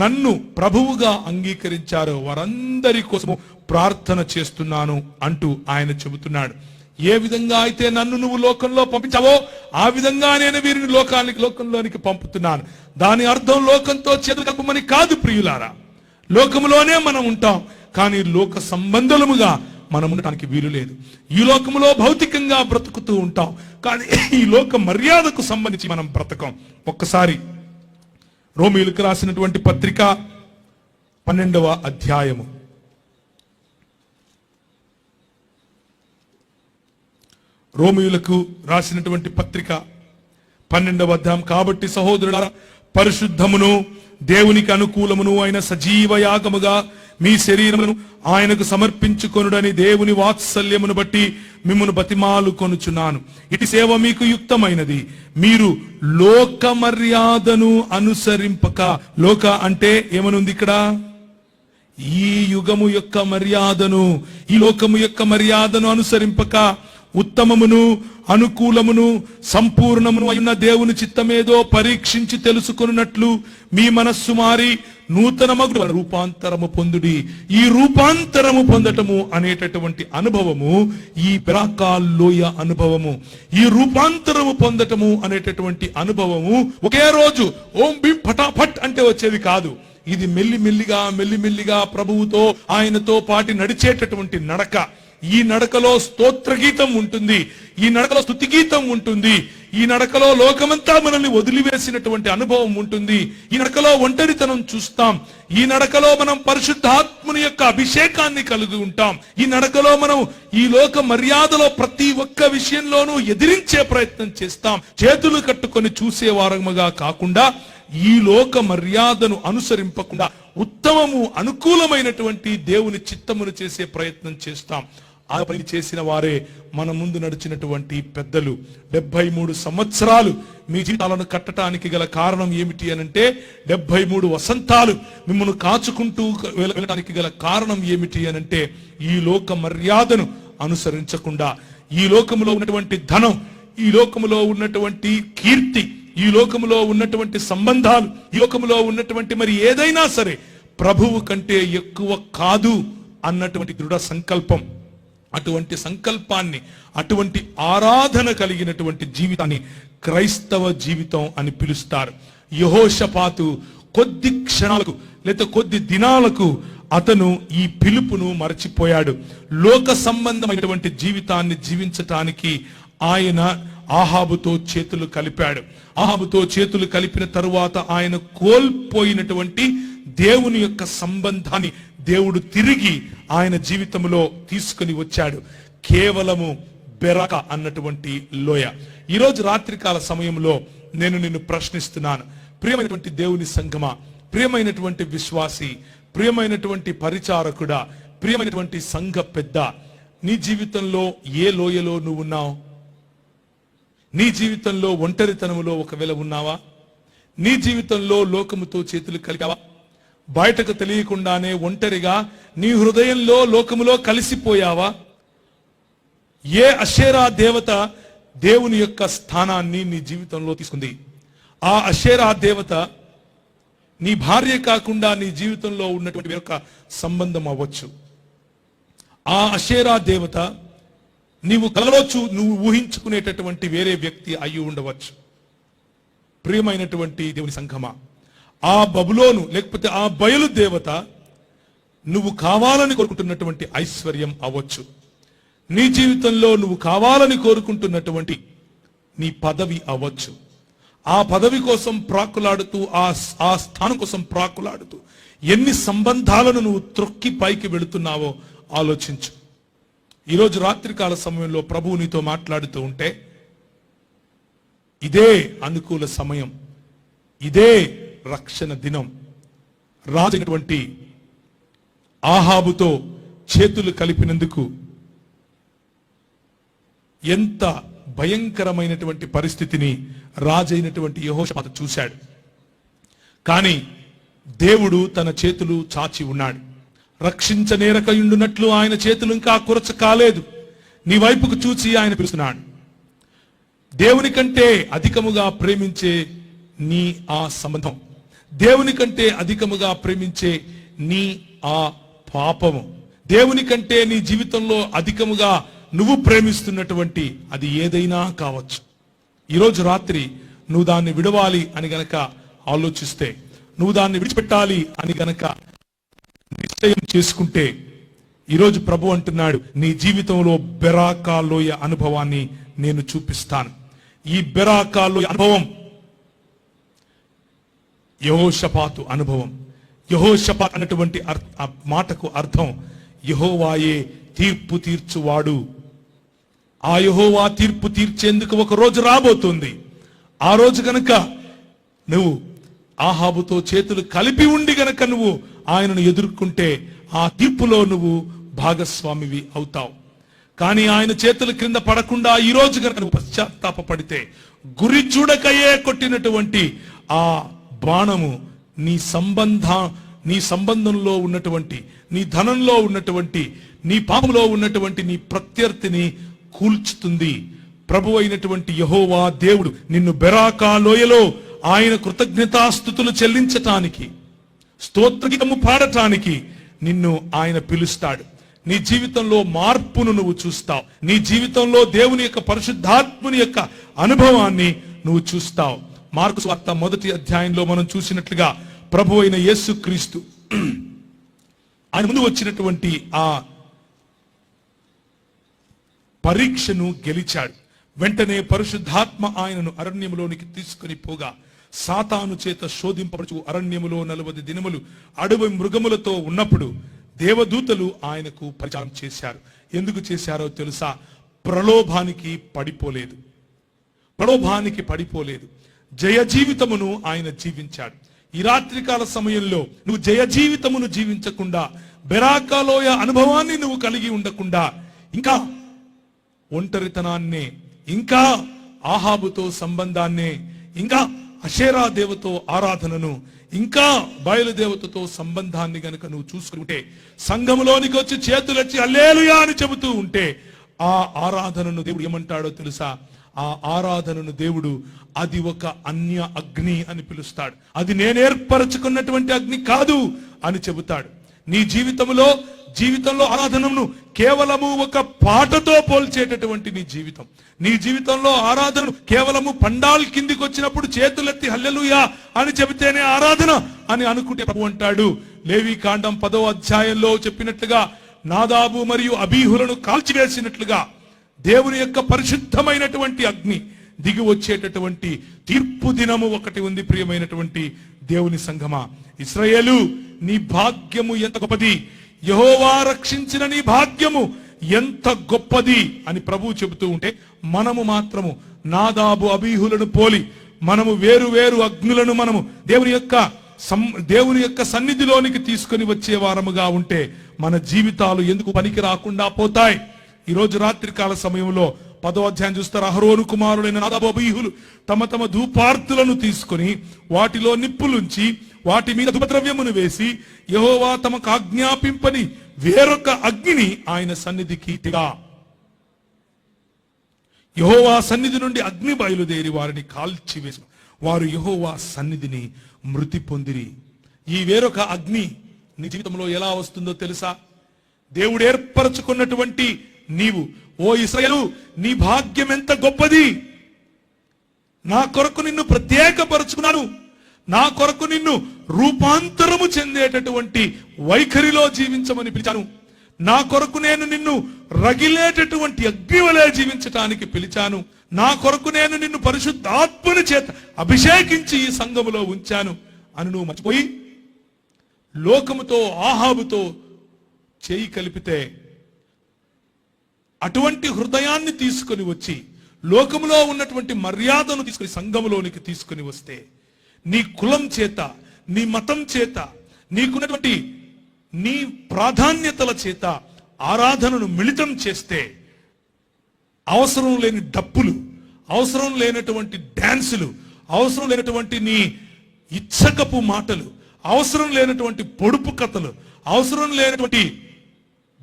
Speaker 3: నన్ను ప్రభువుగా అంగీకరించారో వారందరి కోసము ప్రార్థన చేస్తున్నాను అంటూ ఆయన చెబుతున్నాడు. ఏ విధంగా అయితే నన్ను నువ్వు లోకంలో పంపించావో ఆ విధంగా నేను వీరిని లోకంలోనికి పంపుతున్నాను. దాని అర్థం లోకంతో చేతులు కలపమని కాదు ప్రియులారా. లోకములోనే మనం ఉంటాం, కానీ లోక సంబంధముగా మనం ఉండటానికి వీలు లేదు. ఈ లోకములో భౌతికంగా బ్రతుకుతూ ఉంటాం, కానీ ఈ లోక మర్యాదకు సంబంధించి మనం బ్రతకం. ఒక్కసారి రోమీయులకు రాసినటువంటి పత్రిక 12వ అధ్యాయము రోమియులకు రాసినటువంటి పత్రిక 12వ అధ్యాయం. కాబట్టి సహోదరులారా, పరిశుద్ధమును దేవునికి అనుకూలమును అయిన సజీవ యాగముగా మీ శరీరమును ఆయనకు సమర్పించుకొనుడని దేవుని వాత్సల్యమును బట్టి మిమ్మును బతిమాలు కొనుచున్నాను. ఇటు సేవ మీకు యుక్తమైనది. మీరు లోక మర్యాదను అనుసరింపక, లోక అంటే ఏమనుంది ఇక్కడ? ఈ యుగము యొక్క మర్యాదను, ఈ లోకము యొక్క మర్యాదను అనుసరింపక ఉత్తమమును అనుకూలమును సంపూర్ణమును అయిన దేవుని చిత్తమేదో పరీక్షించి తెలుసుకొనున్నట్లు మీ మనస్సు మారి నూతనమగు రూపాంతరము పొందుడి. ఈ రూపాంతరము పొందటము అనేటటువంటి అనుభవము ఈ బెరాకాలోయ అనుభవము. ఈ రూపాంతరము పొందటము అనేటటువంటి అనుభవము ఒకే రోజు ఓం బిం ఫటాఫట్ అంటే వచ్చేది కాదు. ఇది మెల్లిమెల్లిగా ప్రభువుతో ఆయనతో పాటు నడిచేటటువంటి నడక. ఈ నడకలో స్తోత్ర గీతం ఉంటుంది, ఈ నడకలో స్తుతి గీతం ఉంటుంది, ఈ నడకలో లోకమంతా మనల్ని వదిలివేసినటువంటి అనుభవం ఉంటుంది. ఈ నడకలో ఒంటరితనం చూస్తాం. ఈ నడకలో మనం పరిశుద్ధాత్ముని యొక్క అభిషేకాన్ని కలిగి ఉంటాం. ఈ నడకలో మనం ఈ లోక మర్యాదలో ప్రతి ఒక్క విషయంలోనూ ఎదిరించే ప్రయత్నం చేస్తాం. చేతులు కట్టుకొని చూసే వారముగా కాకుండా, ఈ లోక మర్యాదను అనుసరింపకుండా ఉత్తమము అనుకూలమైనటువంటి దేవుని చిత్తమును చేసే ప్రయత్నం చేస్తాం. ఆ పని చేసిన వారే మన ముందు నడిచినటువంటి పెద్దలు. 73 సంవత్సరాలు మీ జీవితాలను కట్టడానికి గల కారణం ఏమిటి అనంటే, 73 వసంతాలు మిమ్మల్ని కాచుకుంటూ వెళ్ళడానికి గల కారణం ఏమిటి అనంటే, ఈ లోక మర్యాదను అనుసరించకుండా, ఈ లోకములో ఉన్నటువంటి ధనం, ఈ లోకములో ఉన్నటువంటి కీర్తి, ఈ లోకములో ఉన్నటువంటి సంబంధాలు, ఈ లోకములో ఉన్నటువంటి మరి ఏదైనా సరే ప్రభువు కంటే ఎక్కువ కాదు అన్నటువంటి దృఢ సంకల్పం. అటువంటి సంకల్పాన్ని, అటువంటి ఆరాధన కలిగినటువంటి జీవితాన్ని క్రైస్తవ జీవితం అని పిలుస్తారు. యెహోషాపాతు కొద్ది క్షణాలకు లేదా కొద్ది దినాలకు అతను ఈ పిలుపును మరచిపోయాడు. లోక సంబంధమైనటువంటి జీవితాన్ని జీవించటానికి ఆయన ఆహాబుతో చేతులు కలిపాడు. ఆహాబుతో చేతులు కలిపిన తరువాత ఆయన కోల్పోయినటువంటి దేవుని యొక్క సంబంధాన్ని దేవుడు తిరిగి ఆయన జీవితంలో తీసుకుని వచ్చాడు. కేవలము బెరాక అన్నటువంటి లోయ. ఈరోజు రాత్రికాల సమయంలో నేను నిన్ను ప్రశ్నిస్తున్నాను, ప్రియమైనటువంటి దేవుని సంఘమా, ప్రియమైనటువంటి విశ్వాసి, ప్రియమైనటువంటి పరిచారకుడా, ప్రియమైనటువంటి సంఘ పెద్ద, నీ జీవితంలో ఏ లోయలో నువ్వు ఉన్నావు? నీ జీవితంలో ఒంటరితనములో ఒకవేళ ఉన్నావా? నీ జీవితంలో లోకముతో చేతులు కలిగావా? బయటకు తెలియకుండానే ఒంటరిగా నీ హృదయంలో లోకములో కలిసిపోయావా? ఏ అషేరా దేవత దేవుని యొక్క స్థానాన్ని నీ జీవితంలో తీసుకుంది? ఆ అషేరా దేవత నీ భార్య కాకుండా నీ జీవితంలో ఉన్నటువంటి యొక్క సంబంధం అవ్వచ్చు. ఆ అషేరా దేవత నీవు కలలో నువ్వు ఊహించుకునేటటువంటి వేరే వ్యక్తి అయి ఉండవచ్చు. ప్రియమైనటువంటి దేవుని సంఘమా, ఆ బబులోను లేకపోతే ఆ బయలు దేవత నువ్వు కావాలని కోరుకుంటున్నటువంటి ఐశ్వర్యం అవ్వచ్చు. నీ జీవితంలో నువ్వు కావాలని కోరుకుంటున్నటువంటి నీ పదవి అవ్వచ్చు. ఆ పదవి కోసం ప్రాకులాడుతూ, ఆ స్థానం కోసం ప్రాకులాడుతూ ఎన్ని సంబంధాలను నువ్వు త్రొక్కి పైకి వెళుతున్నావో ఆలోచించు. ఈరోజు రాత్రికాల సమయంలో ప్రభువు నీతో మాట్లాడుతూ ఉంటే, ఇదే అనుకూల సమయం, ఇదే రక్షణ దినం. రాజైనటువంటి ఆహాబుతో చేతులు కలిపినందుకు ఎంత భయంకరమైనటువంటి పరిస్థితిని రాజైనటువంటి యెహోషాపాతు చూశాడు. కానీ దేవుడు తన చేతులు చాచి ఉన్నాడు. రక్షించనేరకయుండునట్లు ఆయన చేతులు ఇంకా కురచ కాలేదు. నీ వైపుకు చూసి ఆయన పిలుస్తున్నాడు. దేవుని కంటే అధికముగా ప్రేమించే నీ ఆ సంబంధం, దేవుని కంటే అధికముగా ప్రేమించే నీ ఆ పాపము, దేవుని కంటే నీ జీవితంలో అధికముగా నువ్వు ప్రేమిస్తున్నటువంటి అది ఏదైనా కావచ్చు. ఈరోజు రాత్రి నువ్వు దాన్ని విడవాలి అని గనక ఆలోచిస్తే, నువ్వు దాన్ని విడిచిపెట్టాలి అని గనక నిశ్చయం చేసుకుంటే, ఈరోజు ప్రభు అంటున్నాడు, నీ జీవితంలో బెరాకాలోయ అనుభవాన్ని నేను చూపిస్తాను. ఈ బెరాకాలోయ అనుభవం యెహోషాపాతు అనుభవం. యెహోషాపాతు అన్నటువంటి మాటకు అర్థం యెహోవాయే తీర్పు తీర్చువాడు. ఆ యెహోవా తీర్పు తీర్చేందుకు ఒక రోజు రాబోతుంది. ఆ రోజు గనక నువ్వు ఆహాబుతో చేతులు కలిపి ఉండి గనక నువ్వు ఆయనను ఎదుర్కొంటే ఆ తీర్పులో నువ్వు భాగస్వామివి అవుతావు. కానీ ఆయన చేతుల క్రింద పడకుండా ఈ రోజు గనక నువ్వు పశ్చాత్తాపపడితే గురి చూడకయే కొట్టినటువంటి ఆ బాణము నీ సంబంధంలో ఉన్నటువంటి, నీ ధనంలో ఉన్నటువంటి, నీ పాపంలో ఉన్నటువంటి నీ ప్రత్యర్థిని కూల్చుతుంది. ప్రభు అయినటువంటి యెహోవా దేవుడు నిన్ను బెరాకా లోయలో ఆయన కృతజ్ఞతాస్తుతులు చెల్లించటానికి, స్తోత్రగీతము పాడటానికి నిన్ను ఆయన పిలుస్తాడు. నీ జీవితంలో మార్పును నువ్వు చూస్తావు. నీ జీవితంలో దేవుని యొక్క పరిశుద్ధాత్ముని యొక్క అనుభవాన్ని నువ్వు చూస్తావు. మార్కు సువార్త 1వ అధ్యాయంలో మనం చూసినట్లుగా ప్రభు అయిన యేసుక్రీస్తు ఆయన ముందు వచ్చినటువంటి ఆ పరీక్షను గెలిచాడు. వెంటనే పరిశుద్ధాత్మ ఆయనను అరణ్యములోనికి తీసుకుని పోగా సాతాను చేత శోధింపబడుచు అరణ్యములో 40 దినములు అడవి మృగములతో ఉన్నప్పుడు దేవదూతలు ఆయనకు పరిచారం చేశారు. ఎందుకు చేశారో తెలుసా? ప్రలోభానికి పడిపోలేదు. జయ జీవితమును ఆయన జీవించాడు. ఈ రాత్రికాల సమయంలో నువ్వు జయ జీవితమును జీవించకుండా, బెరాకాలోయ అనుభవాన్ని నువ్వు కలిగి ఉండకుండా, ఇంకా ఒంటరితనాన్నే, ఇంకా ఆహాబుతో సంబంధాన్నే, ఇంకా అషేరా దేవతో ఆరాధనను, ఇంకా బయలుదేవతతో సంబంధాన్ని గనుక నువ్వు చూసుకుంటే, సంఘములోనికి వచ్చి చేతులెత్తి హల్లెలూయా అని చెబుతూ ఉంటే, ఆ ఆరాధనను దేవుడు ఏమంటాడో తెలుసా? ఆ ఆరాధనను దేవుడు అది ఒక అన్య అగ్ని అని పిలుస్తాడు. అది నేను ఏర్పరచుకున్నటువంటి అగ్ని కాదు అని చెబుతాడు. నీ జీవితంలో ఆరాధనను కేవలము ఒక పాటతో పోల్చేటటువంటి నీ జీవితంలో ఆరాధనను కేవలము పండాల్ కిందికి వచ్చినప్పుడు చేతులెత్తి హల్లెలూయా అని చెబితేనే ఆరాధన అని అనుకుంటే ప్రభు అంటాడు, లేవి కాండం 10వ అధ్యాయంలో చెప్పినట్లుగా నాదాబు మరియు అబీహులను కాల్చివేసినట్లుగా దేవుని యొక్క పరిశుద్ధమైనటువంటి అగ్ని దిగి వచ్చేటటువంటి తీర్పు దినము ఒకటి ఉంది. ప్రియమైనటువంటి దేవుని సంఘమా, ఇశ్రాయేలు నీ భాగ్యము ఎంత గొప్పది, యెహోవా రక్షించిన నీ భాగ్యము ఎంత గొప్పది అని ప్రభువు చెబుతూ ఉంటే, మనము మాత్రము నాదాబు అబీహులను పోలి మనము వేరు అగ్నులను మనము దేవుని యొక్క సన్నిధిలోనికి తీసుకొని వచ్చే వారముగా ఉంటే మన జీవితాలు ఎందుకు పనికి రాకుండా పోతాయి? ఈ రోజు రాత్రికాల సమయంలో 10వ అధ్యాయం చూస్తారు. అహరోను కుమారులైన నాదాబు అబీహులు తమ ధూపార్తులను తీసుకొని వాటిలో నిప్పులుంచి వాటి మీద ధూపద్రవ్యమును వేసి యెహోవా తమకు ఆజ్ఞాపింపని వేరొక అగ్నిని ఆయన సన్నిధికి తెగా. యెహోవా సన్నిధి నుండి అగ్ని బయలుదేరి వారిని కాల్చివేసి వారు యెహోవా సన్నిధిని మృతి పొందిరి. ఈ వేరొక అగ్ని నీ జీవితంలో ఎలా వస్తుందో తెలుసా? దేవుడు ఏర్పరచుకున్నటువంటి నీవు, ఓ ఇశ్రాయేలు, నీ భాగ్యం ఎంత గొప్పది, నా కొరకు నిన్ను ప్రత్యేకపరుచుకున్నాను, నా కొరకు నిన్ను రూపాంతరము చెందేటటువంటి వైఖరిలో జీవించమని పిలిచాను, నా కొరకు నేను నిన్ను రగిలేటటువంటి అగ్ని వలె జీవించటానికి పిలిచాను, నా కొరకు నేను నిన్ను పరిశుద్ధాత్మని చేత అభిషేకించి ఈ సంఘములో ఉంచాను అని నువ్వు మర్చిపోయి లోకముతో ఆహాబుతో చేయి కలిపితే, అటువంటి హృదయాన్ని తీసుకొని వచ్చి లోకములో ఉన్నటువంటి మర్యాదను తీసుకొని సంఘములోనికి తీసుకొని వస్తే, నీ కులం చేత, నీ మతం చేత, నీకున్నటువంటి నీ ప్రాధాన్యతల చేత ఆరాధనను మిళితం చేస్తే, అవసరం లేని డప్పులు, అవసరం లేనటువంటి డాన్సులు, అవసరం లేనటువంటి నీ ఇచ్చకపు మాటలు, అవసరం లేనటువంటి పొడుపు కథలు, అవసరం లేనటువంటి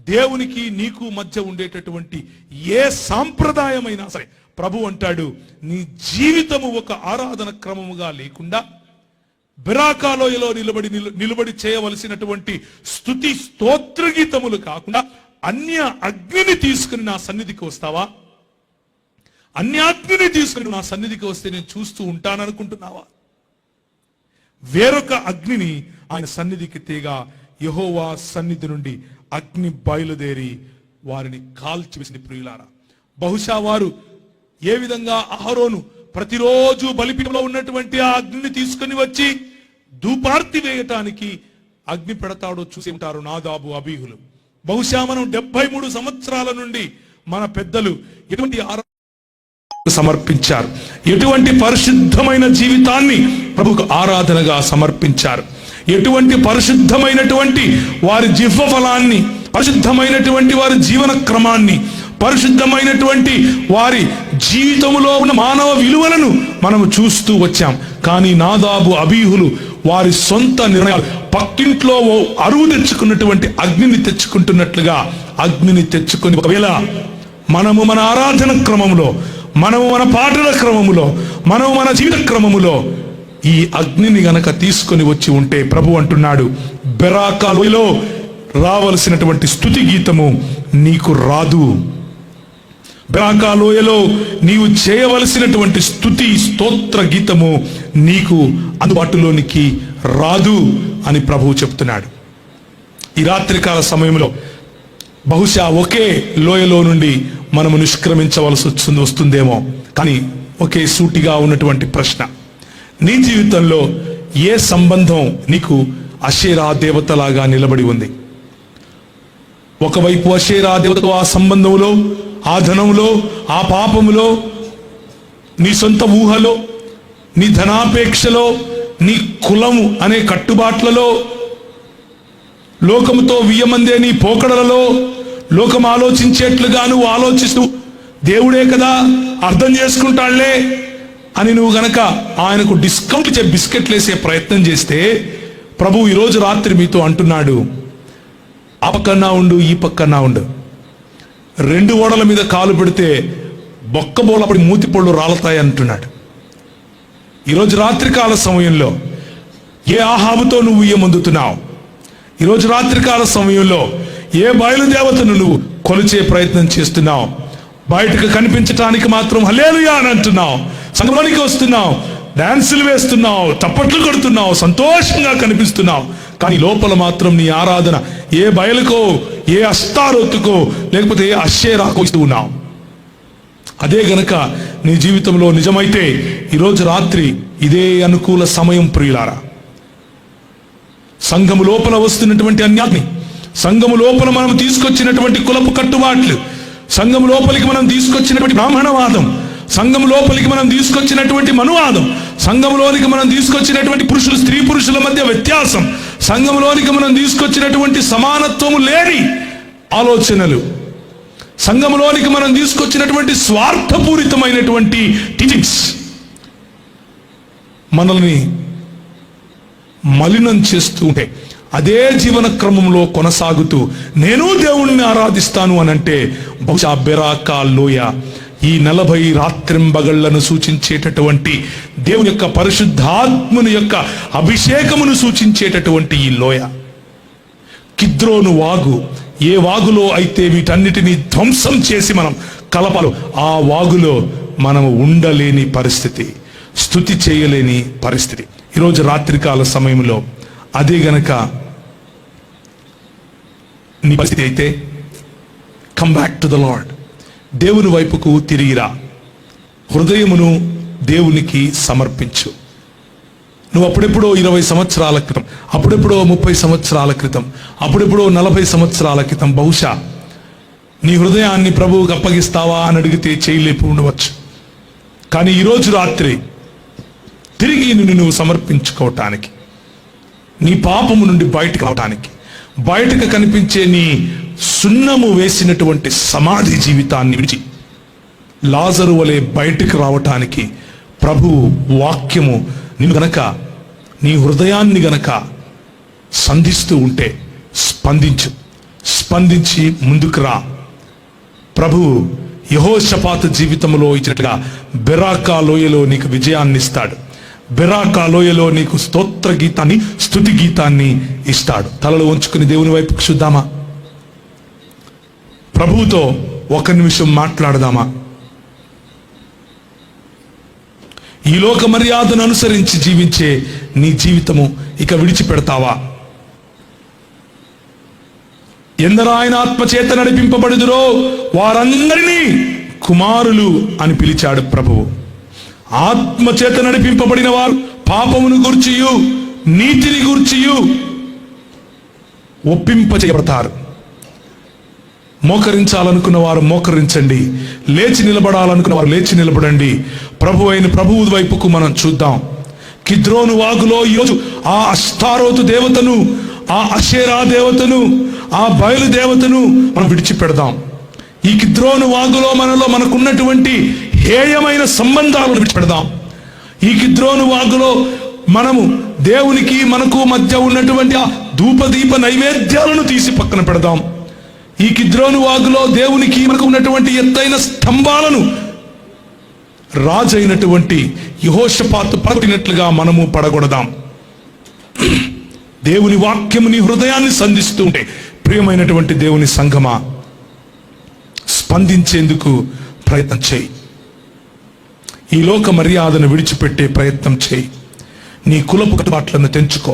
Speaker 3: దేవునికి నీకు మధ్య ఉండేటటువంటి ఏ సాంప్రదాయమైనా సరే, ప్రభు అంటాడు, నీ జీవితము ఒక ఆరాధన క్రమముగా లేకుండా బెరాకాలోయలో నిలబడి చేయవలసినటువంటి స్తుతి స్తోత్ర గీతములు కాకుండా అన్య అగ్నిని తీసుకుని నా సన్నిధికి వస్తావా? అన్యాగ్నిని తీసుకుని నా సన్నిధికి వస్తే నేను చూస్తూ ఉంటాననుకుంటున్నావా? వేరొక అగ్నిని ఆయన సన్నిధికి తేగా యెహోవా సన్నిధి నుండి అగ్ని బయలుదేరి వారిని కాల్చివేసింది. ప్రియులారా, బహుశా వారు ఏ విధంగా అహరోను ప్రతిరోజు బలిపీఠంలో ఉన్నటువంటి ఆ అగ్నిని తీసుకుని వచ్చి ధూపార్తి వేయటానికి అగ్ని పెడతాడో చూసి ఉంటారు నాదాబు అబీహులు. బహుశా మనం 73 సంవత్సరాల నుండి మన పెద్దలు ఎటువంటి సమర్పించారు, ఎటువంటి పరిశుద్ధమైన జీవితాన్ని ప్రభుకు ఆరాధనగా సమర్పించారు, ఎటువంటి పరిశుద్ధమైనటువంటి వారి జిహ్వ ఫలాన్ని, పరిశుద్ధమైనటువంటి వారి జీవన క్రమాన్ని, పరిశుద్ధమైనటువంటి వారి జీవితంలో ఉన్న మానవ విలువలను మనము చూస్తూ వచ్చాం. కానీ నాదాబు అబీహులు వారి సొంత నిర్ణయాలు, పక్కింట్లో అరువు తెచ్చుకున్నటువంటి అగ్నిని తెచ్చుకుంటున్నట్లుగా అగ్నిని తెచ్చుకొని, ఒకవేళ మనము మన ఆరాధన క్రమములో, మనము మన పాటల క్రమములో, మనము మన జీవిత క్రమములో ఈ అగ్నిని గనక తీసుకొని వచ్చి ఉంటే, ప్రభు అంటున్నాడు, బెరాకాలో రావలసినటువంటి స్తుతి గీతము నీకు రాదు, బెరాకాలోయలో నీవు చేయవలసినటువంటి స్తుతి స్తోత్ర గీతము నీకు అందుబాటులోనికి రాదు అని ప్రభువు చెప్తున్నాడు. ఈ రాత్రికాల సమయంలో బహుశా ఒకే లోయలో నుండి మనము నిష్క్రమించవలసి వస్తుందేమో, కానీ ఒకే సూటిగా ఉన్నటువంటి ప్రశ్న, నీ జీవితంలో ఏ సంబంధం నీకు అషేరా దేవతలాగా నిలబడి ఉంది? ఒకవైపు అషేరా దేవతతో ఆ సంబంధంలో, ఆ ధనంలో, ఆ పాపములో, నీ సొంత ఊహలో, నీ ధనాపేక్షలో, నీ కులము అనే కట్టుబాట్లలో, లోకముతో వియ్యమందే నీ పోకడలలో, లోకం ఆలోచించేట్లుగా నువ్వు ఆలోచిస్తూ దేవుడే కదా అర్థం చేసుకుంటాళ్లే అని నువ్వు గనక ఆయనకు డిస్కౌంట్ ఇచ్చే బిస్కెట్లు వేసే ప్రయత్నం చేస్తే, ప్రభు ఈరోజు రాత్రి మీతో అంటున్నాడు, ఆ పక్కన్నా ఉండు, ఈ పక్కన్నా ఉండు. రెండు ఓడల మీద కాలు పెడితే బొక్కబోలపడి మూతిపళ్ళు రాలతాయి అంటున్నాడు. ఈరోజు రాత్రికాల సమయంలో ఏ ఆహాబుతో నువ్వు ఏమందుతున్నావు? ఈరోజు రాత్రికాల సమయంలో ఏ బయలుదేవతను నువ్వు కొలిచే ప్రయత్నం చేస్తున్నావు? బయటకు కనిపించటానికి మాత్రం హల్లెలూయా అని అంటున్నావు, సంఘంలోనికి వస్తున్నావు, డాన్సులు వేస్తున్నావు, చప్పట్లు కొడుతున్నావు, సంతోషంగా కనిపిస్తున్నావు, కానీ లోపల మాత్రం నీ ఆరాధన ఏ బయలుకో, ఏ అష్టారోతుకో, లేకపోతే ఏ అషేరాకో ఇస్తూ ఉన్నావు. అదే గనక నీ జీవితంలో నిజమైతే ఈరోజు రాత్రి ఇదే అనుకూల సమయం ప్రియులారా. సంఘము లోపల వస్తున్నటువంటి అన్యాన్ని, సంఘము లోపల మనం తీసుకొచ్చినటువంటి కులపు కట్టుబాట్లు, సంఘము లోపలికి మనం తీసుకొచ్చినటువంటి బ్రాహ్మణవాదం, సంఘం లోపలికి మనం తీసుకొచ్చినటువంటి మనువాదం, సంఘంలోనికి మనం తీసుకొచ్చినటువంటి పురుషులు స్త్రీ పురుషుల మధ్య వ్యత్యాసం, సంఘంలోనికి మనం తీసుకొచ్చినటువంటి సమానత్వము లేని ఆలోచనలు, సంఘంలోనికి మనం తీసుకొచ్చినటువంటి స్వార్థపూరితమైనటువంటి టీచింగ్స్ మనల్ని మలినం చేస్తూ ఉంటే, అదే జీవన క్రమంలో కొనసాగుతూ నేను దేవుణ్ణి ఆరాధిస్తాను అనంటే, బహుశా బెరాకా లోయ ఈ 40 రాత్రింబగళ్లను సూచించేటటువంటి దేవుని యొక్క పరిశుద్ధాత్మని యొక్క అభిషేకమును సూచించేటటువంటి ఈ లోయ, కిద్రోను వాగు, ఏ వాగులో అయితే వీటన్నిటినీ ధ్వంసం చేసి మనం కలపాలో ఆ వాగులో మనము ఉండలేని పరిస్థితి, స్తుతి చేయలేని పరిస్థితి. ఈరోజు రాత్రికాల సమయంలో అదే గనక నీ పరిస్థితి అయితే, come back to the lord, దేవుని వైపుకు తిరిగిరా, హృదయమును దేవునికి సమర్పించు. నువ్వు అప్పుడెప్పుడో 20 సంవత్సరాల క్రితం, అప్పుడెప్పుడో 30 సంవత్సరాల క్రితం, అప్పుడెప్పుడో 40 సంవత్సరాల క్రితం బహుశా నీ హృదయాన్ని ప్రభువుకు అప్పగిస్తావా అని అడిగితే చేయలేపు ఉండవచ్చు. కానీ ఈరోజు రాత్రి తిరిగి నిన్ను నువ్వు సమర్పించుకోవటానికి, నీ పాపము నుండి బయటకు రావటానికి, బయటకు కనిపించే నీ సున్నము వేసినటువంటి సమాధి జీవితాన్ని విడిచి లాజరు వలె బయటకు రావటానికి ప్రభు వాక్యము నిన్ను గనక, నీ హృదయాన్ని గనక సంధిస్తూ ఉంటే స్పందించి ముందుకు రా. ప్రభు యెహోషాపాతు జీవితంలో ఇచ్చినట్లుగా బెరాకా లోయలో నీకు విజయాన్ని ఇస్తాడు. బెరాకా లోయలో నీకు స్తోత్ర గీతాన్ని, స్తుతి గీతాన్ని ఇస్తాడు. తలలో ఉంచుకుని దేవుని వైపుకు చూద్దామా? ప్రభువుతో ఒక నిమిషం మాట్లాడదామా? ఈ లోక మర్యాదను అనుసరించి జీవించే నీ జీవితము ఇక విడిచిపెడతావా? ఎందరో ఆయన ఆత్మచేత నడిపింపబడుదురో వారందరినీ కుమారులు అని పిలిచాడు ప్రభువు. ఆత్మచేత నడిపింపబడిన వారు పాపమును గూర్చియు నీతిని గూర్చియు ఒప్పింప చేయబడతారు. మోకరించాలనుకున్న వారు మోకరించండి, లేచి నిలబడాలనుకున్న వారు లేచి నిలబడండి. ప్రభువు వైపుకు మనం చూద్దాం. కిద్రోను వాగులో ఈరోజు ఆ అష్తారోతు దేవతను, ఆ అషేరా దేవతను, ఆ బయలు దేవతను మనం విడిచిపెడదాం. ఈ కిద్రోను వాగులో మనకున్నటువంటి హేయమైన సంబంధాలను విడిచిపెడదాం. ఈ కిద్రోను వాగులో మనము దేవునికి మనకు మధ్య ఉన్నటువంటి ఆ ధూపదీప నైవేద్యాలను తీసి పక్కన పెడదాం. ఈ కిద్రోను వాగులో దేవునికి మనకు ఉన్నటువంటి ఎత్తైన స్తంభాలను రాజైనటువంటి యెహోషాపాతు పడగొట్టినట్లుగా మనము పడగొడదాం. దేవుని వాక్యము నీ హృదయాన్ని సంధిస్తూ ఉంటే, ప్రియమైనటువంటి దేవుని సంఘమా, స్పందించేందుకు ప్రయత్నం చేయి. ఈ లోక మర్యాదను విడిచిపెట్టే ప్రయత్నం చేయి. నీ కులపు కట్టుబాట్లను తెంచుకో.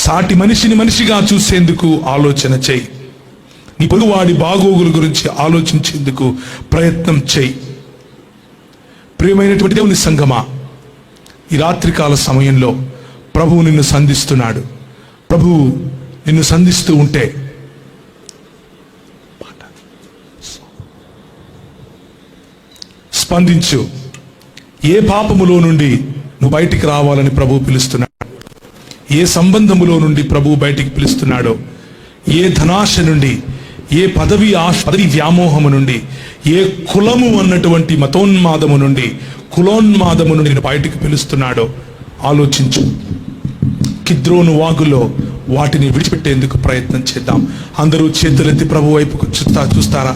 Speaker 3: సాటి మనిషిని మనిషిగా చూసేందుకు ఆలోచన చేయి. నీ పొరుగువాడి బాగోగుల గురించి ఆలోచించేందుకు ప్రయత్నం చేయి. ప్రియమైనటువంటి దేవుని సంఘమా, ఈ రాత్రికాల సమయంలో ప్రభువు నిన్ను సంధిస్తున్నాడు. ప్రభువు నిన్ను సంధిస్తూ ఉంటే స్పందించు. ఏ పాపములో నుండి నువ్వు బయటికి రావాలని ప్రభువు పిలుస్తున్నాడు, ఏ సంబంధములో నుండి ప్రభువు బయటికి పిలుస్తున్నాడో, ఏ ధనాశ నుండి, ఏ పదవి వ్యామోహము నుండి, ఏ కులము అన్నటువంటి మతోన్మాదము నుండి, కులోన్మాదము నుండి నేను బయటికి పిలుస్తున్నాడో ఆలోచించు. కిద్రోను వాగులో వాటిని విడిచిపెట్టేందుకు ప్రయత్నం చేద్దాం. అందరూ చేతులెత్తి ప్రభు వైపుకు చూస్తారా?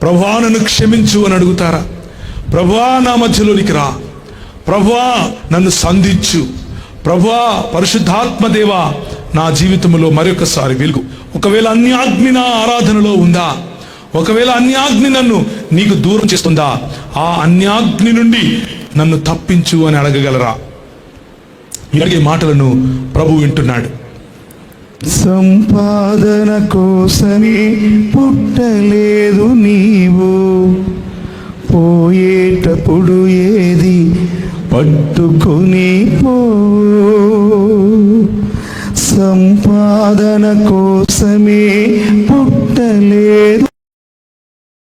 Speaker 3: ప్రభువా నన్ను క్షమించు అని అడుగుతారా? ప్రభువా నా మధ్యలోనికి రా, ప్రభువా నన్ను సంధించు, ప్రభువా పరిశుద్ధాత్మ దేవా నా జీవితంలో మరొకసారి వెలుగు. ఒకవేళ అన్యాగ్ని నా ఆరాధనలో ఉందా, ఒకవేళ అన్యాగ్ని నన్ను నీకు దూరం చేస్తుందా, ఆ అన్యాగ్ని నుండి నన్ను తప్పించు అని అడగగలరా? అడిగే మాటలను ప్రభు వింటున్నాడు.
Speaker 4: సంపాదన కోసమే పుట్టలేదు నీవు, పోయేటప్పుడు ఏది పట్టుకొని పో. సంపాదన కోసమే